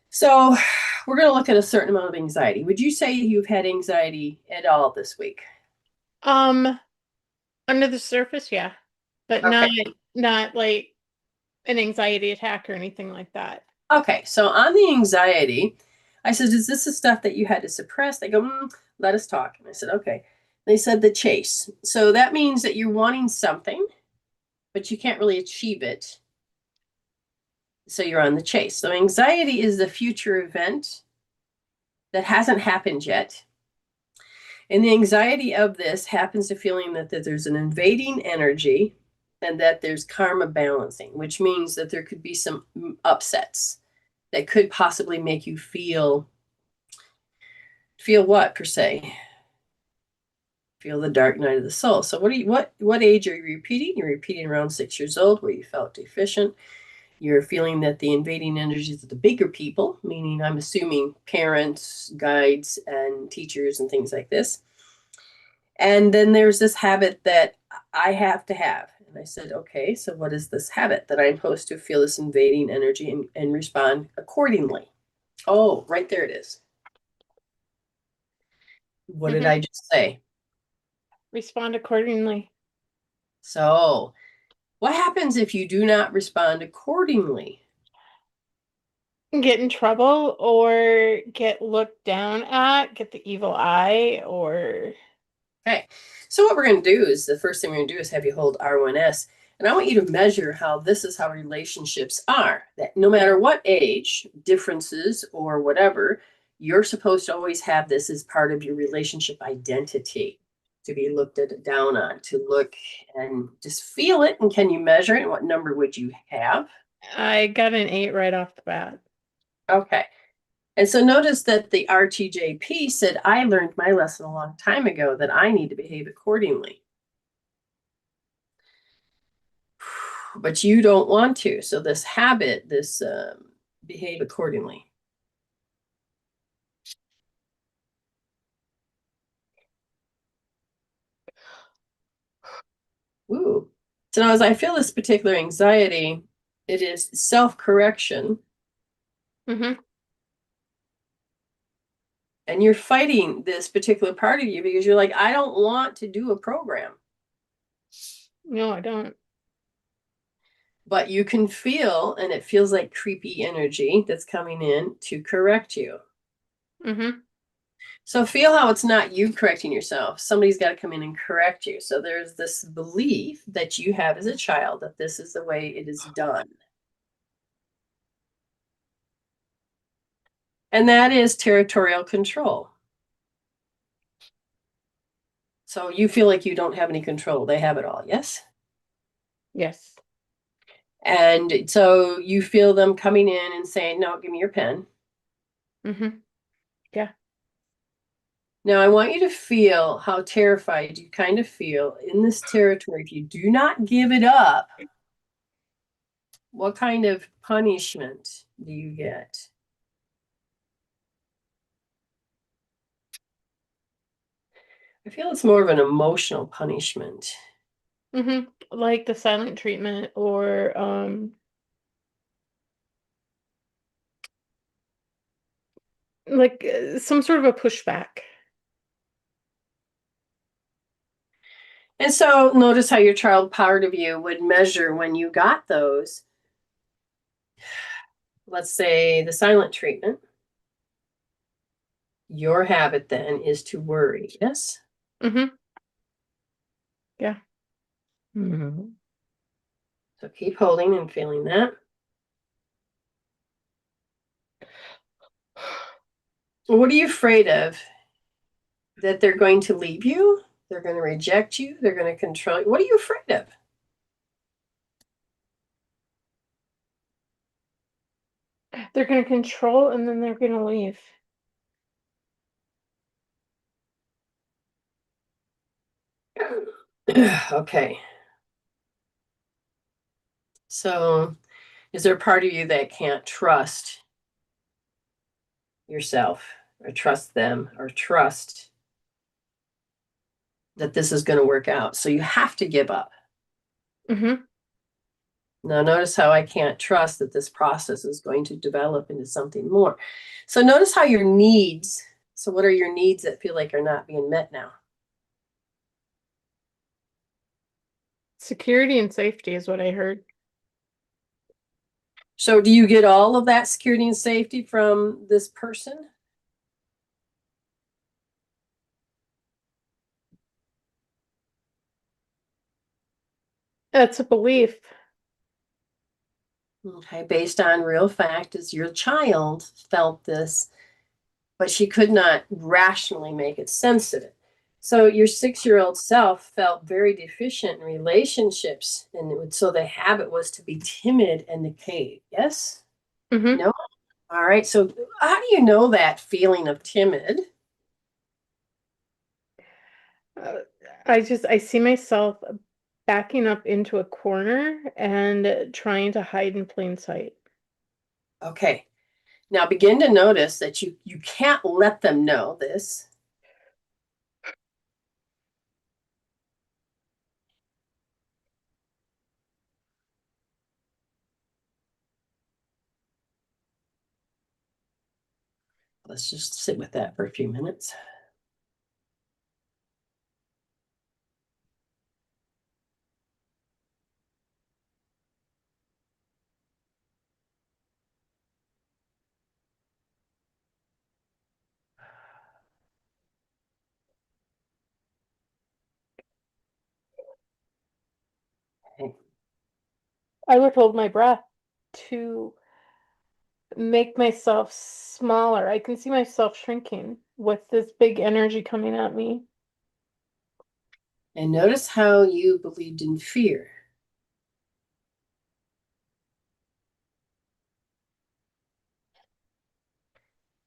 So we're going to look at a certain amount of anxiety. Would you say you've had anxiety at all this week? Um, Under the surface, yeah, but Okay. not like an anxiety attack or anything like that. Okay. So on the anxiety, I said, is this the stuff that you had to suppress? They go, let us talk. And I said, okay. They said the chase. So that means that you're wanting something, but you can't really achieve it. So you're on the chase. So anxiety is the future event that hasn't happened yet. And the anxiety of this happens to feeling that there's an invading energy and that there's karma balancing, which means that there could be some upsets that could possibly make you feel what per se? Feel the dark night of the soul. So what age are you repeating? You're repeating around 6 years old where you felt deficient. You're feeling that the invading energies of the bigger people, meaning I'm assuming parents, guides, and teachers and things like this. And then there's this habit that I have to have. And I said, okay, so what is this habit that I'm supposed to feel this invading energy and respond accordingly? Oh, right there it is. What did Mhm. I just say? Respond accordingly. So, what happens if you do not respond accordingly? Get in trouble or get looked down at, get the evil eye, or Okay. So what we're going to do is the first thing we're going to do is have you hold R1S. And I want you to measure how this is how relationships are. That no matter what age, differences, or whatever, you're supposed to always have this as part of your relationship identity to be looked at down on, to look and just feel it. And can you measure it? And what number would you have? I got an 8 right off the bat. Okay. And so notice that the RTJP said, I learned my lesson a long time ago that I need to behave accordingly. But you don't want to. So this habit, this behave accordingly. Ooh. So now as I feel this particular anxiety, it is self-correction. Mm-hmm. And you're fighting this particular part of you because you're like, I don't want to do a program. No, I don't. But you can feel, and it feels like creepy energy that's coming in to correct you. Mm-hmm. So feel how it's not you correcting yourself. Somebody's got to come in and correct you. So there's this belief that you have as a child that this is the way it is done. And that is territorial control. So you feel like you don't have any control. They have it all, yes? Yes. And so you feel them coming in and saying, no, give me your pen. Mm-hmm. Yeah. Now, I want you to feel how terrified you kind of feel in this territory. If you do not give it up, what kind of punishment do you get? I feel it's more of an emotional punishment. Mm-hmm. Like the silent treatment or like some sort of a pushback. And so notice how your child part of you would measure when you got those, let's say the silent treatment. Your habit then is to worry, yes? Mm-hmm. Yeah. Mm-hmm. So keep holding and feeling that. What are you afraid of? That they're going to leave you? They're going to reject you? They're going to control you? What are you afraid of? They're going to control and then they're going to leave. Okay. So, is there a part of you that can't trust yourself or trust them or trust that this is going to work out? So, you have to give up. Mm-hmm. Now, notice how I can't trust that this process is going to develop into something more. So, notice how your needs, so what are your needs that feel like are not being met now? Security and safety is what I heard. So, do you get all of that security and safety from this person? That's a belief. Okay, based on real fact, is your child felt this, but she could not rationally make it sense of it. So your 6-year-old self felt very deficient in relationships, and so the habit was to be timid and to cave. Yes? Mm-hmm. No? All right. So how do you know that feeling of timid? Uh, I see myself backing up into a corner and trying to hide in plain sight. Okay. Now begin to notice that you can't let them know this. Let's just sit with that for a few minutes. Okay. I would hold my breath to make myself smaller. I can see myself shrinking with this big energy coming at me. And notice how you believed in fear.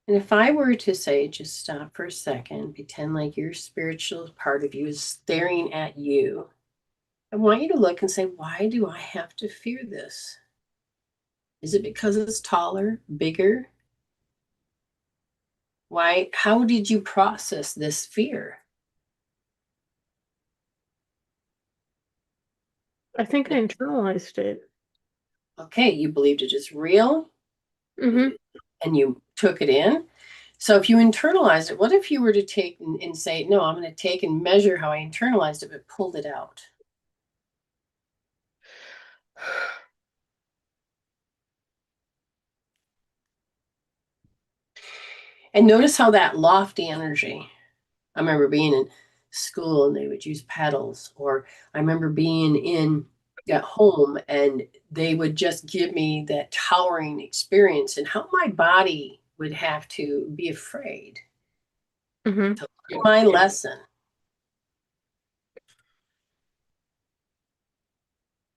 And if I were to say, just stop for a second, pretend like your spiritual part of you is staring at you, I want you to look and say, why do I have to fear this? Is it because it's taller, bigger? Why? How did you process this fear? I think I internalized it. Okay, you believed it is real Mm-hmm. and you took it in. So if you internalized it, what if you were to take and say, no, I'm going to take and measure how I internalized it, but pulled it out? And notice how that lofty energy, I remember being in school and they would use pedals, or I remember being in at home and they would just give me that towering experience and how my body would have to be afraid Mm-hmm. to learn my lesson.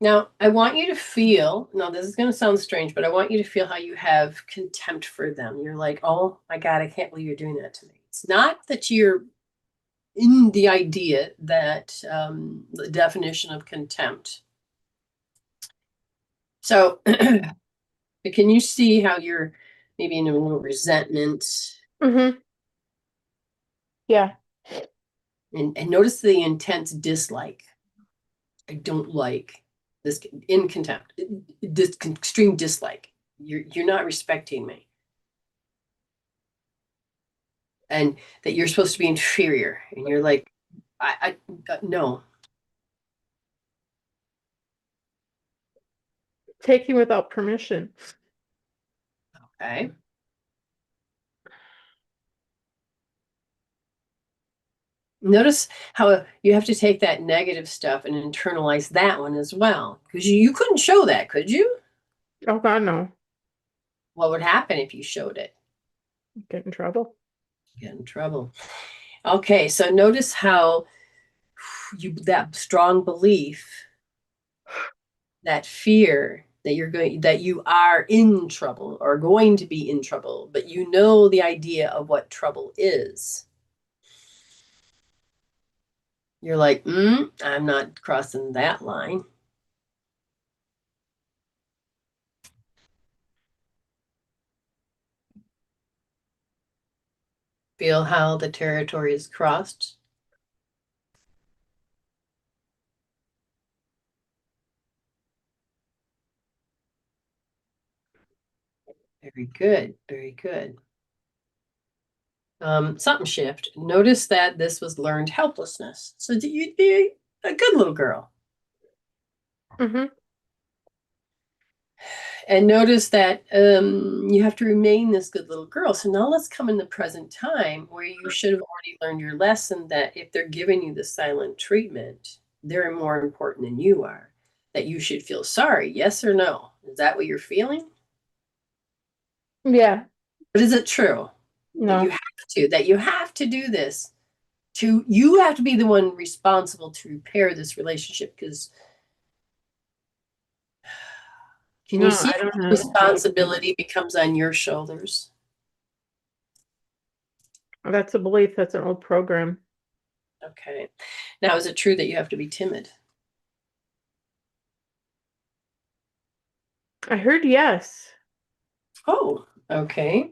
Now, I want you to feel, now this is going to sound strange, but I want you to feel how you have contempt for them. You're like, oh my God, I can't believe you're doing that to me. It's not that you're in the idea that the definition of contempt. So, can you see how you're maybe in a little resentment? Mm-hmm. Yeah. And notice the intense dislike. I don't like this, in contempt, this extreme dislike. You're not respecting me. And that you're supposed to be inferior. And you're like, I no. Taking without permission. Okay. Notice how you have to take that negative stuff and internalize that one as well. Because you couldn't show that, could you? Oh God, no. What would happen if you showed it? Get in trouble. Get in trouble. Okay, so notice how that strong belief, that fear that you are in trouble or going to be in trouble, but you know the idea of what trouble is. You're like, I'm not crossing that line. Feel how the territory is crossed. Very good. Very good. Something shift. Notice that this was learned helplessness. So you'd be a good little girl. Mm-hmm. And notice that you have to remain this good little girl. So now let's come in the present time where you should have already learned your lesson that if they're giving you the silent treatment, they're more important than you are. That you should feel sorry. Yes or no? Is that what you're feeling? Yeah. But is it true that No. you have to do this? You have to be the one responsible to repair this relationship because can No, you see I how don't the have. responsibility becomes on your shoulders? That's a belief. That's an old program. Okay. Now, is it true that you have to be timid? I heard yes. Oh, okay.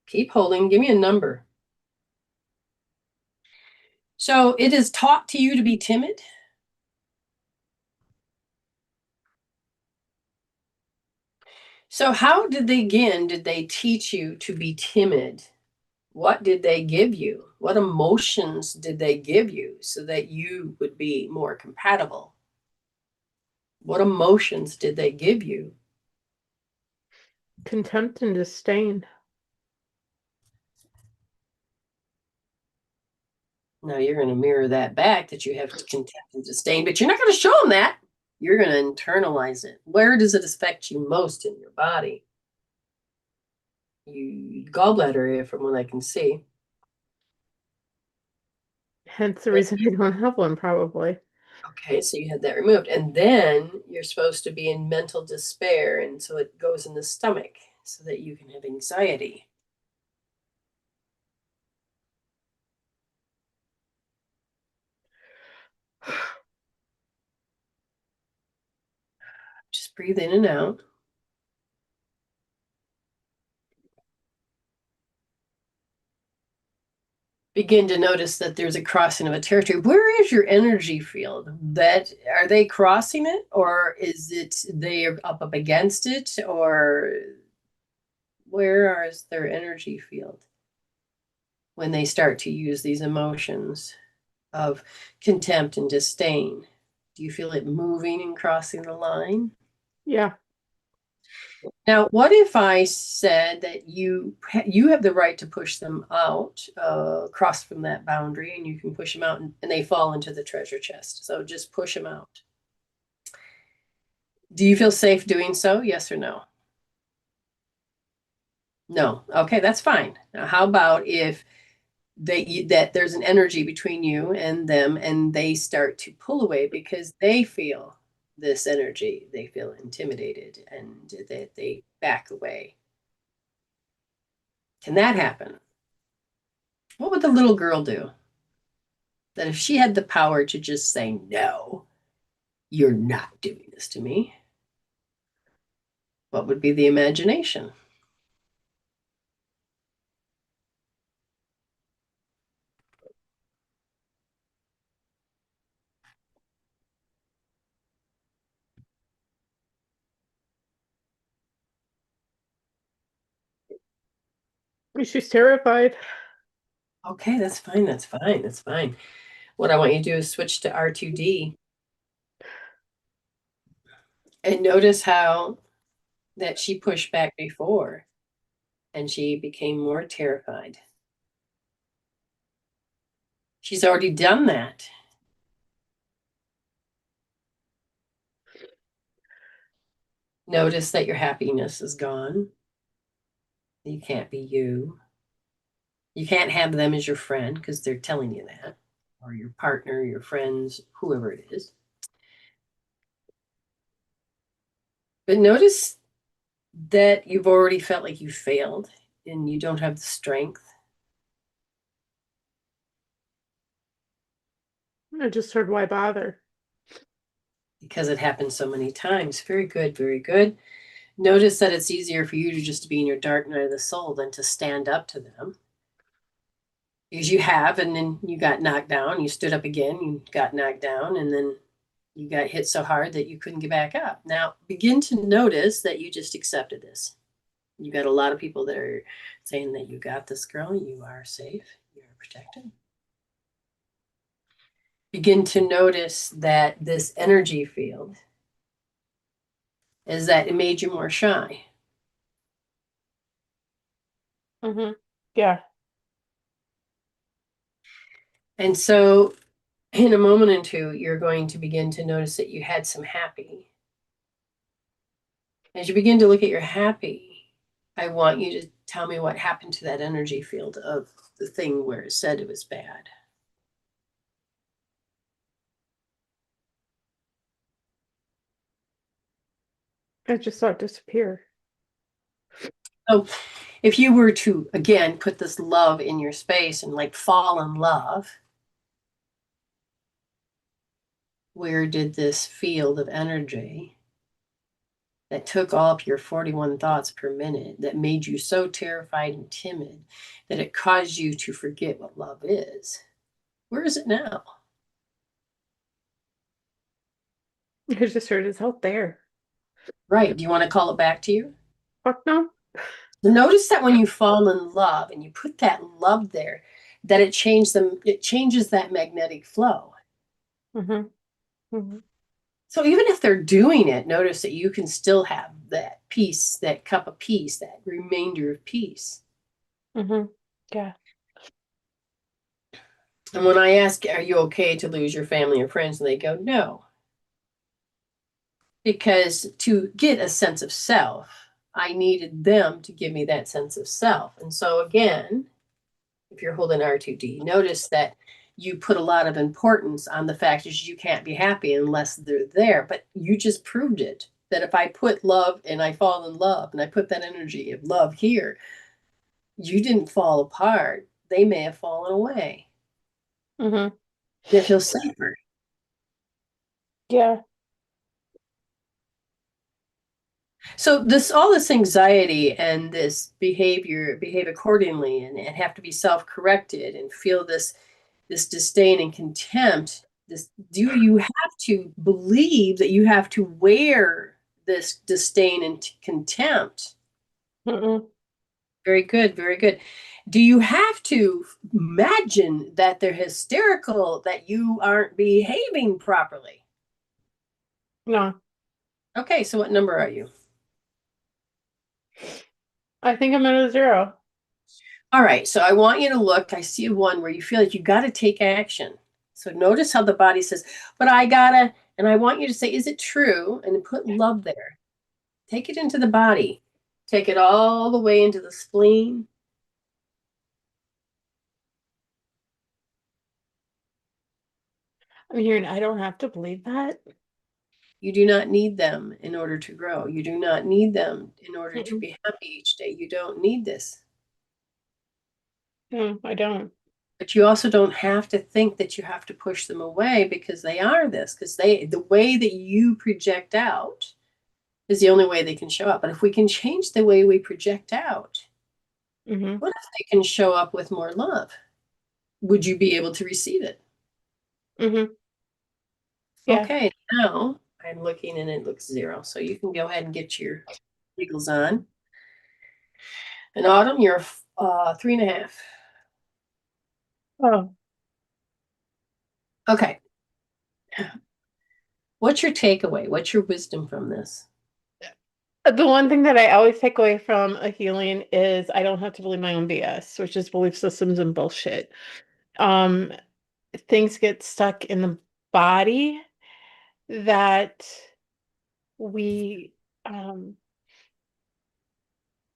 Keep holding. Give me a number. So it is taught to you to be timid? So how did they teach you to be timid? What did they give you? What emotions did they give you so that you would be more compatible? What emotions did they give you? Contempt and disdain. Now you're going to mirror that back that you have contempt and disdain, but you're not going to show them that. You're going to internalize it. Where does it affect you most in your body? You gallbladder area, from what I can see. Hence the reason I don't have one, probably. Okay, so you had that removed, and then you're supposed to be in mental despair, and so it goes in the stomach so that you can have anxiety. Just breathe in and out. Begin to notice that there's a crossing of a territory. Where is your energy field? That are they crossing it, or is it they are up against it, or where is their energy field when they start to use these emotions of contempt and disdain? Do you feel it moving and crossing the line? Yeah. Now, what if I said that you have the right to push them out, across from that boundary, and you can push them out, and they fall into the treasure chest. So just push them out. Do you feel safe doing so? Yes or no? No. Okay, that's fine. Now, how about if that there's an energy between you and them and they start to pull away because they feel this energy, they feel intimidated and that they back away. Can that happen? What would the little girl do? That if she had the power to just say, no, you're not doing this to me, what would be the imagination? She's terrified. Okay, that's fine. That's fine. That's fine. What I want you to do is switch to R2D and notice how that she pushed back before and she became more terrified. She's already done that. Notice that your happiness is gone. You can't be you. You can't have them as your friend because they're telling you that, or your partner, your friends, whoever it is. But notice that you've already felt like you failed and you don't have the strength. I just heard why bother. Because it happens so many times. Very good, very good. Notice that it's easier for you to just be in your dark night of the soul than to stand up to them. Because you have, and then you got knocked down, you stood up again, you got knocked down, and then you got hit so hard that you couldn't get back up. Now, begin to notice that you just accepted this. You got a lot of people that are saying that you got this, girl, you are safe, you are protected. Begin to notice that this energy field is that it made you more shy. Mm-hmm. Yeah. And so in a moment or two, you're going to begin to notice that you had some happy. As you begin to look at your happy, I want you to tell me what happened to that energy field of the thing where it said it was bad. I just saw it disappear. So if you were to, again, put this love in your space and like fall in love, where did this field of energy that took all up your 41 thoughts per minute, that made you so terrified and timid that it caused you to forget what love is, where is it now? I just heard it's out there. Right. Do you want to call it back to you? Fuck no. Notice that when you fall in love and you put that love there, that it changes that magnetic flow. Mm-hmm. Mm-hmm. So even if they're doing it, notice that you can still have that peace, that cup of peace, that remainder of peace. Mm-hmm. Yeah. And when I ask, are you okay to lose your family or friends? And they go, no. Because to get a sense of self, I needed them to give me that sense of self. And so again, if you're holding R2D, notice that you put a lot of importance on the fact that you can't be happy unless they're there. But you just proved it. That if I put love and I fall in love and I put that energy of love here, you didn't fall apart. They may have fallen away. Mm-hmm. It feels safer. Yeah. So all this anxiety and this behavior, behave accordingly and have to be self-corrected and feel this disdain and contempt. Do you have to believe that you have to wear this disdain and contempt? Mm-mm. Very good, very good. Do you have to imagine that they're hysterical, that you aren't behaving properly? No. Okay, so what number are you? I think I'm at a 0. All right, so I want you to look. I see one where you feel like you got to take action. So notice how the body says, but I gotta, and I want you to say, is it true? And put love there. Take it into the body. Take it all the way into the spleen. I'm hearing I don't have to believe that. You do not need them in order to grow. You do not need them in order to Mm-mm. be happy each day. You don't need this. No, I don't. But you also don't have to think that you have to push them away because they are this, because the way that you project out is the only way they can show up. But if we can change the way we project out, Mm-hmm. what if they can show up with more love? Would you be able to receive it? Mm-hmm. Yeah. Okay, now I'm looking and it looks 0. So you can go ahead and get your wiggles on. And Autumn, you're 3.5. Oh. Okay. What's your takeaway? What's your wisdom from this? The one thing that I always take away from a healing is I don't have to believe my own BS, which is belief systems and bullshit. Um, Things get stuck in the body that we um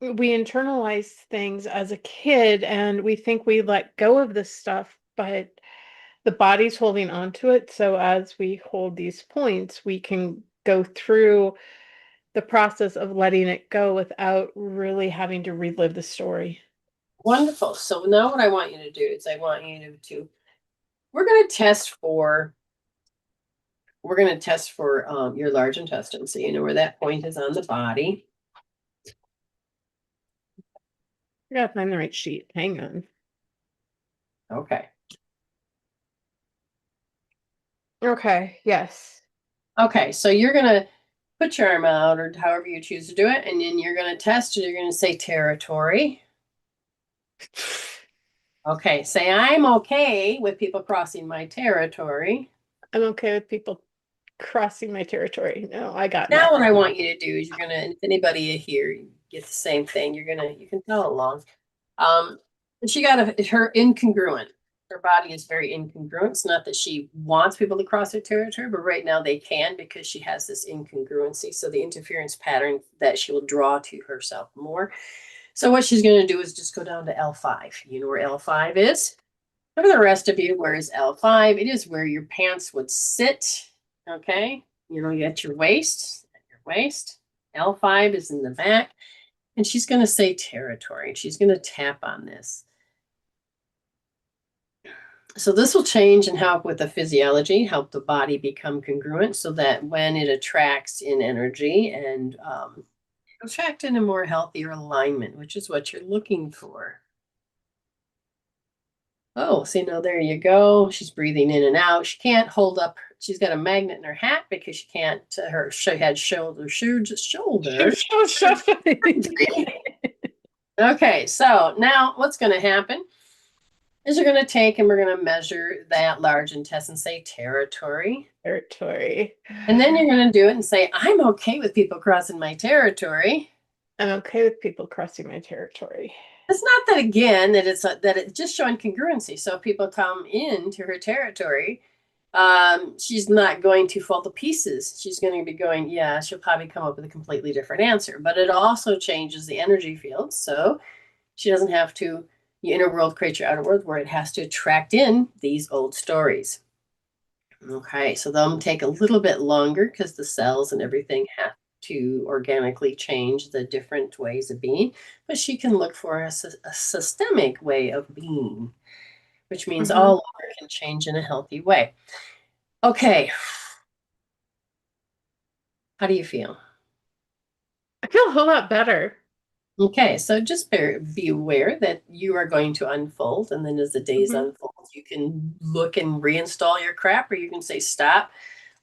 we internalize things as a kid and we think we let go of this stuff, but the body's holding on to it. So as we hold these points, we can go through the process of letting it go without really having to relive the story. Wonderful. So now what I want you to do is I want you to we're going to test for your large intestine. So you know where that point is on the body. I gotta find the right sheet. Hang on. Okay. Okay, yes. Okay. So you're going to put your arm out or however you choose to do it. And then you're going to test and you're going to say territory. Okay. Say, I'm okay with people crossing my territory. I'm okay with people crossing my territory. No, I got Now what nothing. I want you to do is you're going to, if anybody here gets the same thing, you can tell along. She got her incongruent. Her body is very incongruent. It's not that she wants people to cross her territory, but right now they can because she has this incongruency. So the interference pattern that she will draw to herself more. So what she's going to do is just go down to L5. You know where L5 is? For the rest of you, where is L5? It is where your pants would sit. Okay. You know, you at your waist, L5 is in the back. And she's going to say territory. She's going to tap on this. So this will change and help with the physiology, help the body become congruent so that when it attracts in energy and attract in a more healthier alignment, which is what you're looking for. Oh, see, now there you go. She's breathing in and out. She can't hold up. She's got a magnet in her hat because she can't, she had shoulders. Okay, so now what's going to happen is you're going to take and we're going to measure that large intestine, say territory. Territory. And then you're going to do it and say, I'm okay with people crossing my territory. I'm okay with people crossing my territory. It's not that again that it's just showing congruency. So if people come into her territory, she's not going to fall to pieces. She's going to be going, yeah, she'll probably come up with a completely different answer. But it also changes the energy field. So she doesn't have to, your inner world create your outer world where it has to attract in these old stories. Okay, so they'll take a little bit longer because the cells and everything have to organically change the different ways of being, but she can look for a systemic way of being, which means all over can change in a healthy way. Okay, how do you feel? I feel a whole lot better. Okay, so just be aware that you are going to unfold, and then as the days unfold, you can look and reinstall your crap, or you can say, stop.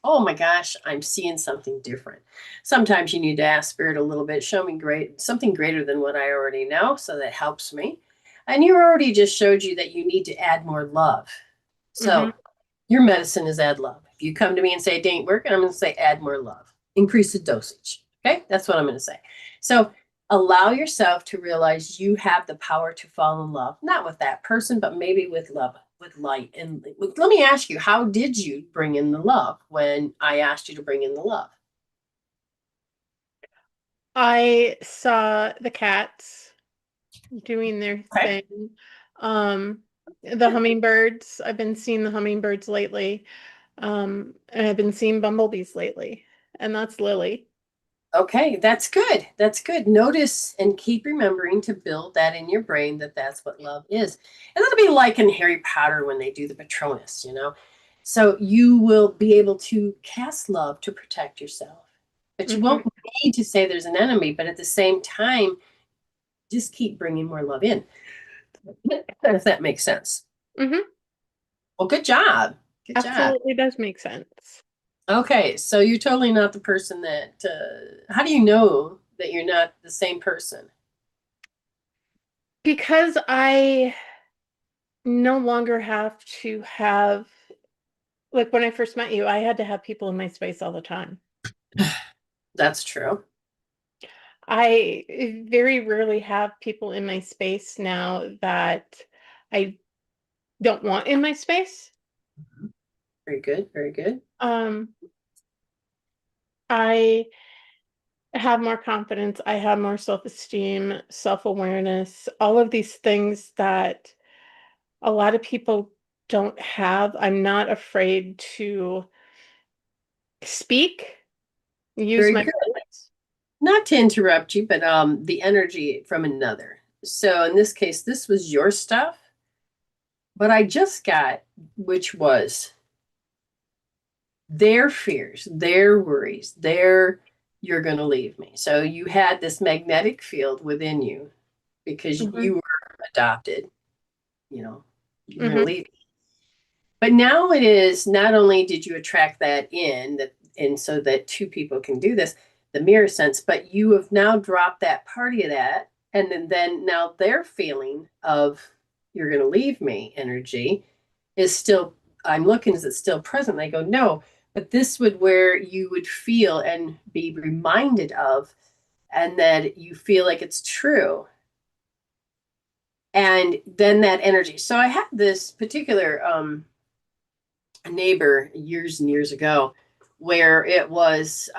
Oh my gosh, I'm seeing something different. Sometimes you need to ask spirit a little bit, show me something greater than what I already know. So that helps me. And you already just showed you that you need to add more love. So your medicine is add love. If you come to me and say it ain't working, I'm going to say add more love, increase the dosage. Okay, that's what I'm going to say. So allow yourself to realize you have the power to fall in love, not with that person, but maybe with love, with light. And let me ask you, how did you bring in the love when I asked you to bring in the love? I saw the cats doing their Okay. thing. The hummingbirds, I've been seeing the hummingbirds lately. And I've been seeing bumblebees lately, and that's Lily. Okay, that's good. That's good. Notice and keep remembering to build that in your brain that that's what love is. And that'll be like in Harry Potter when they do the Patronus, you know. So you will be able to cast love to protect yourself. But you Hmm. won't need to say there's an enemy, but at the same time, just keep bringing more love in. If that makes sense. Hmm. Well, good job. Good job. Absolutely does make sense. Okay, so you're totally not the person that, how do you know that you're not the same person? Because I no longer have to have, like when I first met you, I had to have people in my space all the time. That's true. I very rarely have people in my space now that I don't want in my space. Very good. Very good. Um, I have more confidence, I have more self-esteem, self-awareness, all of these things that a lot of people don't have. I'm not afraid to speak, use Very my good. voice. Not to interrupt you, but the energy from another. So in this case, this was your stuff, but I just got, which was their fears, their worries, their you're going to leave me. So you had this magnetic field within you because Hmm. you were adopted, you know, you're going to Hmm. leave. But now it is not only did you attract that in that, and so that two people can do this, the mirror sense, but you have now dropped that party of that, and then now their feeling of you're going to leave me energy is still. I'm looking, is it still present? And I go no, but this would where you would feel and be reminded of, and that you feel like it's true, and then that energy. So I had this particular a neighbor years and years ago where it was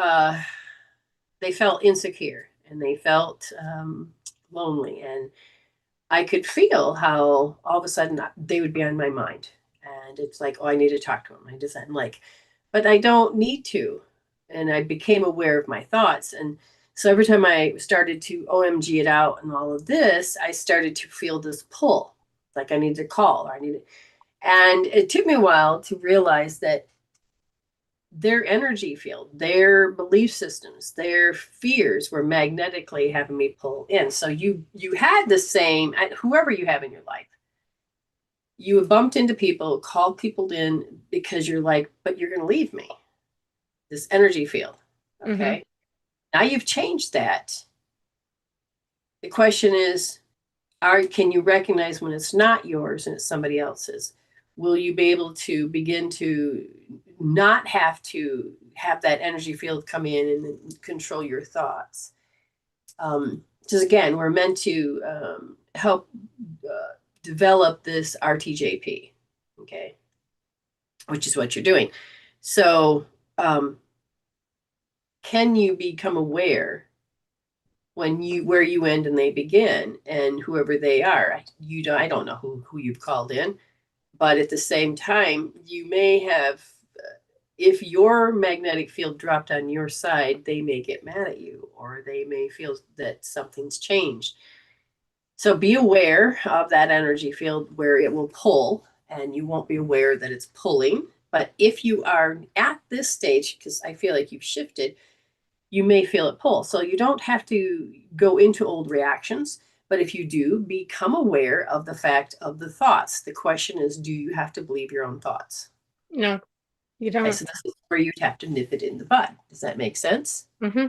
they felt insecure and they felt lonely, and I could feel how all of a sudden they would be on my mind, and it's like, oh, I need to talk to him. I just, I'm like, but I don't need to. And I became aware of my thoughts, and so every time I started to omg it out and all of this, I started to feel this pull, like I need to call, or I need to. And it took me a while to realize that their energy field, their belief systems, their fears were magnetically having me pull in. So you had the same, whoever you have in your life, you have bumped into people, called people in because you're like, but you're going to leave me. This energy field, Hmm. okay. Now you've changed that. The question is, can you recognize when it's not yours and it's somebody else's? Will you be able to begin to not have to have that energy field come in and control your thoughts? Because again, we're meant to help develop this RTJP, okay, which is what you're doing. So, um, can you become aware when you where you end and they begin, and whoever they are? You don't, I don't know who you've called in, but at the same time, you may have, if your magnetic field dropped on your side, they may get mad at you, or they may feel that something's changed. So be aware of that energy field where it will pull, and you won't be aware that it's pulling. But if you are at this stage, because I feel like you've shifted, you may feel it pull. So you don't have to go into old reactions. But if you do, become aware of the fact of the thoughts. The question is, do you have to believe your own thoughts? No, you Okay, don't. so this is where you'd have to nip it in the bud. Does that make sense? Hmm.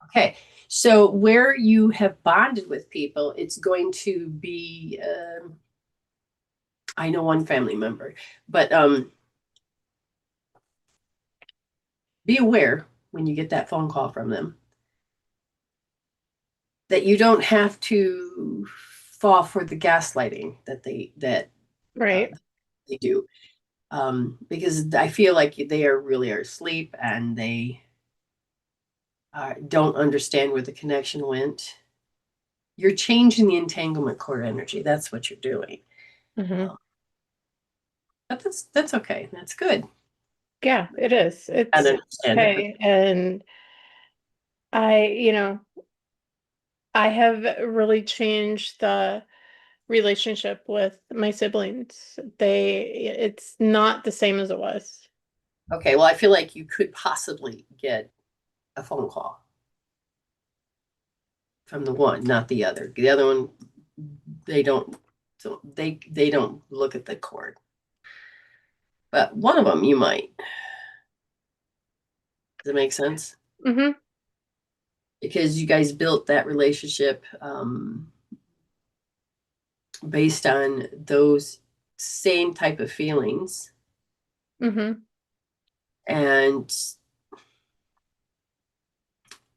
Okay, so where you have bonded with people, it's going to be, I know one family member, but be aware when you get that phone call from them that you don't have to fall for the gaslighting uh, Right. they do, because I feel like they are really are asleep, and don't understand where the connection went. You're changing the entanglement cord energy. That's what you're doing. Mm-hmm. But that's okay. That's good. Yeah, it is. And It's understand it. okay. And I I have really changed the relationship with my siblings. It's not the same as it was. Okay, well, I feel like you could possibly get a phone call from the one, not the other. The other one, they don't. So they don't look at the cord. But one of them, you might. Does it make sense? Mm-hmm. Because you guys built that relationship based on those same type of feelings, Mm-hmm. and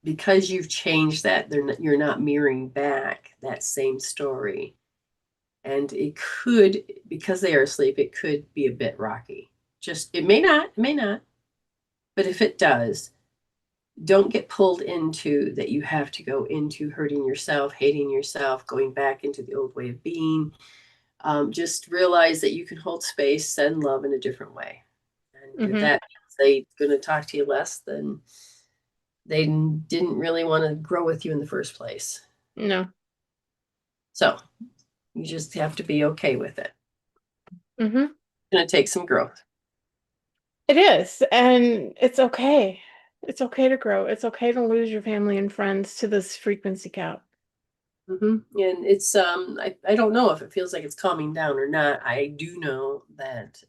because you've changed that, you're not mirroring back that same story. And it could, because they are asleep, it could be a bit rocky. Just, it may not, but if it does, don't get pulled into that you have to go into hurting yourself, hating yourself, going back into the old way of being. Just realize that you can hold space, send love in a different way. And if Mm-hmm. that means they're going to talk to you less, then they didn't really want to grow with you in the first place. No. So you just have to be okay with it. Mm-hmm. It's going to take some growth. It is, and it's okay. It's okay to grow. It's okay to lose your family and friends to this frequency gap. And it's I don't know if it feels like it's calming down or not. I do know that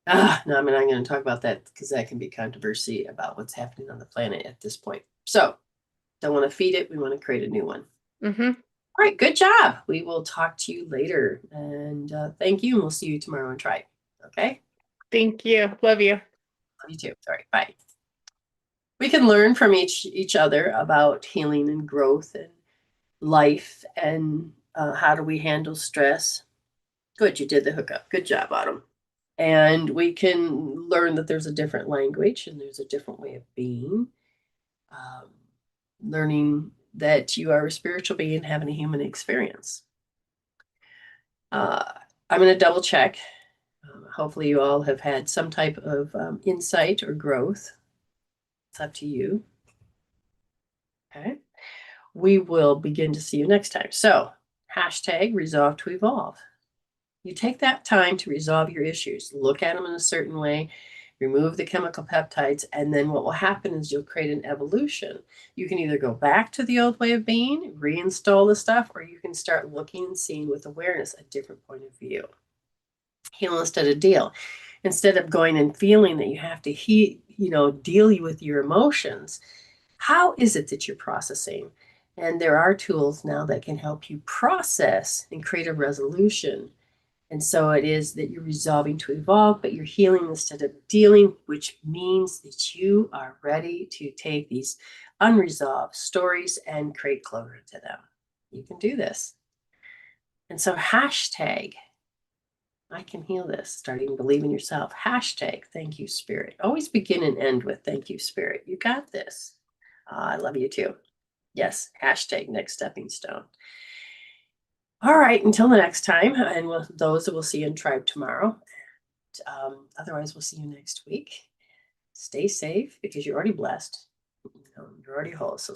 no, I'm not going to talk about that because that can be controversy about what's happening on the planet at this point. So don't want to feed it. We want to create a new one. Mm-hmm. All right, good job. We will talk to you later. And thank you. And we'll see you tomorrow on Tribe. Okay? Thank you. Love you. Love you too. All right, bye. We can learn from each other about healing and growth and life and how do we handle stress. Good, you did the hookup. Good job, Autumn. And we can learn that there's a different language and there's a different way of being. Um, Learning that you are a spiritual being having a human experience. I'm going to double check. Hopefully, you all have had some type of insight or growth. It's up to you. Okay. We will begin to see you next time. So, hashtag resolve to evolve. You take that time to resolve your issues, look at them in a certain way, remove the chemical peptides, and then what will happen is you'll create an evolution. You can either go back to the old way of being, reinstall the stuff, or you can start looking and seeing with awareness a different point of view. Heal instead of deal. Instead of going and feeling that you have to deal with your emotions, how is it that you're processing? And there are tools now that can help you process and create a resolution. And so it is that you're resolving to evolve, but you're healing instead of dealing, which means that you are ready to take these unresolved stories and create closure to them. You can do this. And so hashtag, I can heal this, starting to believe in yourself. Hashtag, thank you, Spirit. Always begin and end with thank you, Spirit. You got this. I love you too. Yes, hashtag next stepping stone. All right, until the next time, and those that we'll see in Tribe tomorrow. Otherwise, we'll see you next week. Stay safe because you're already blessed. You're already whole. So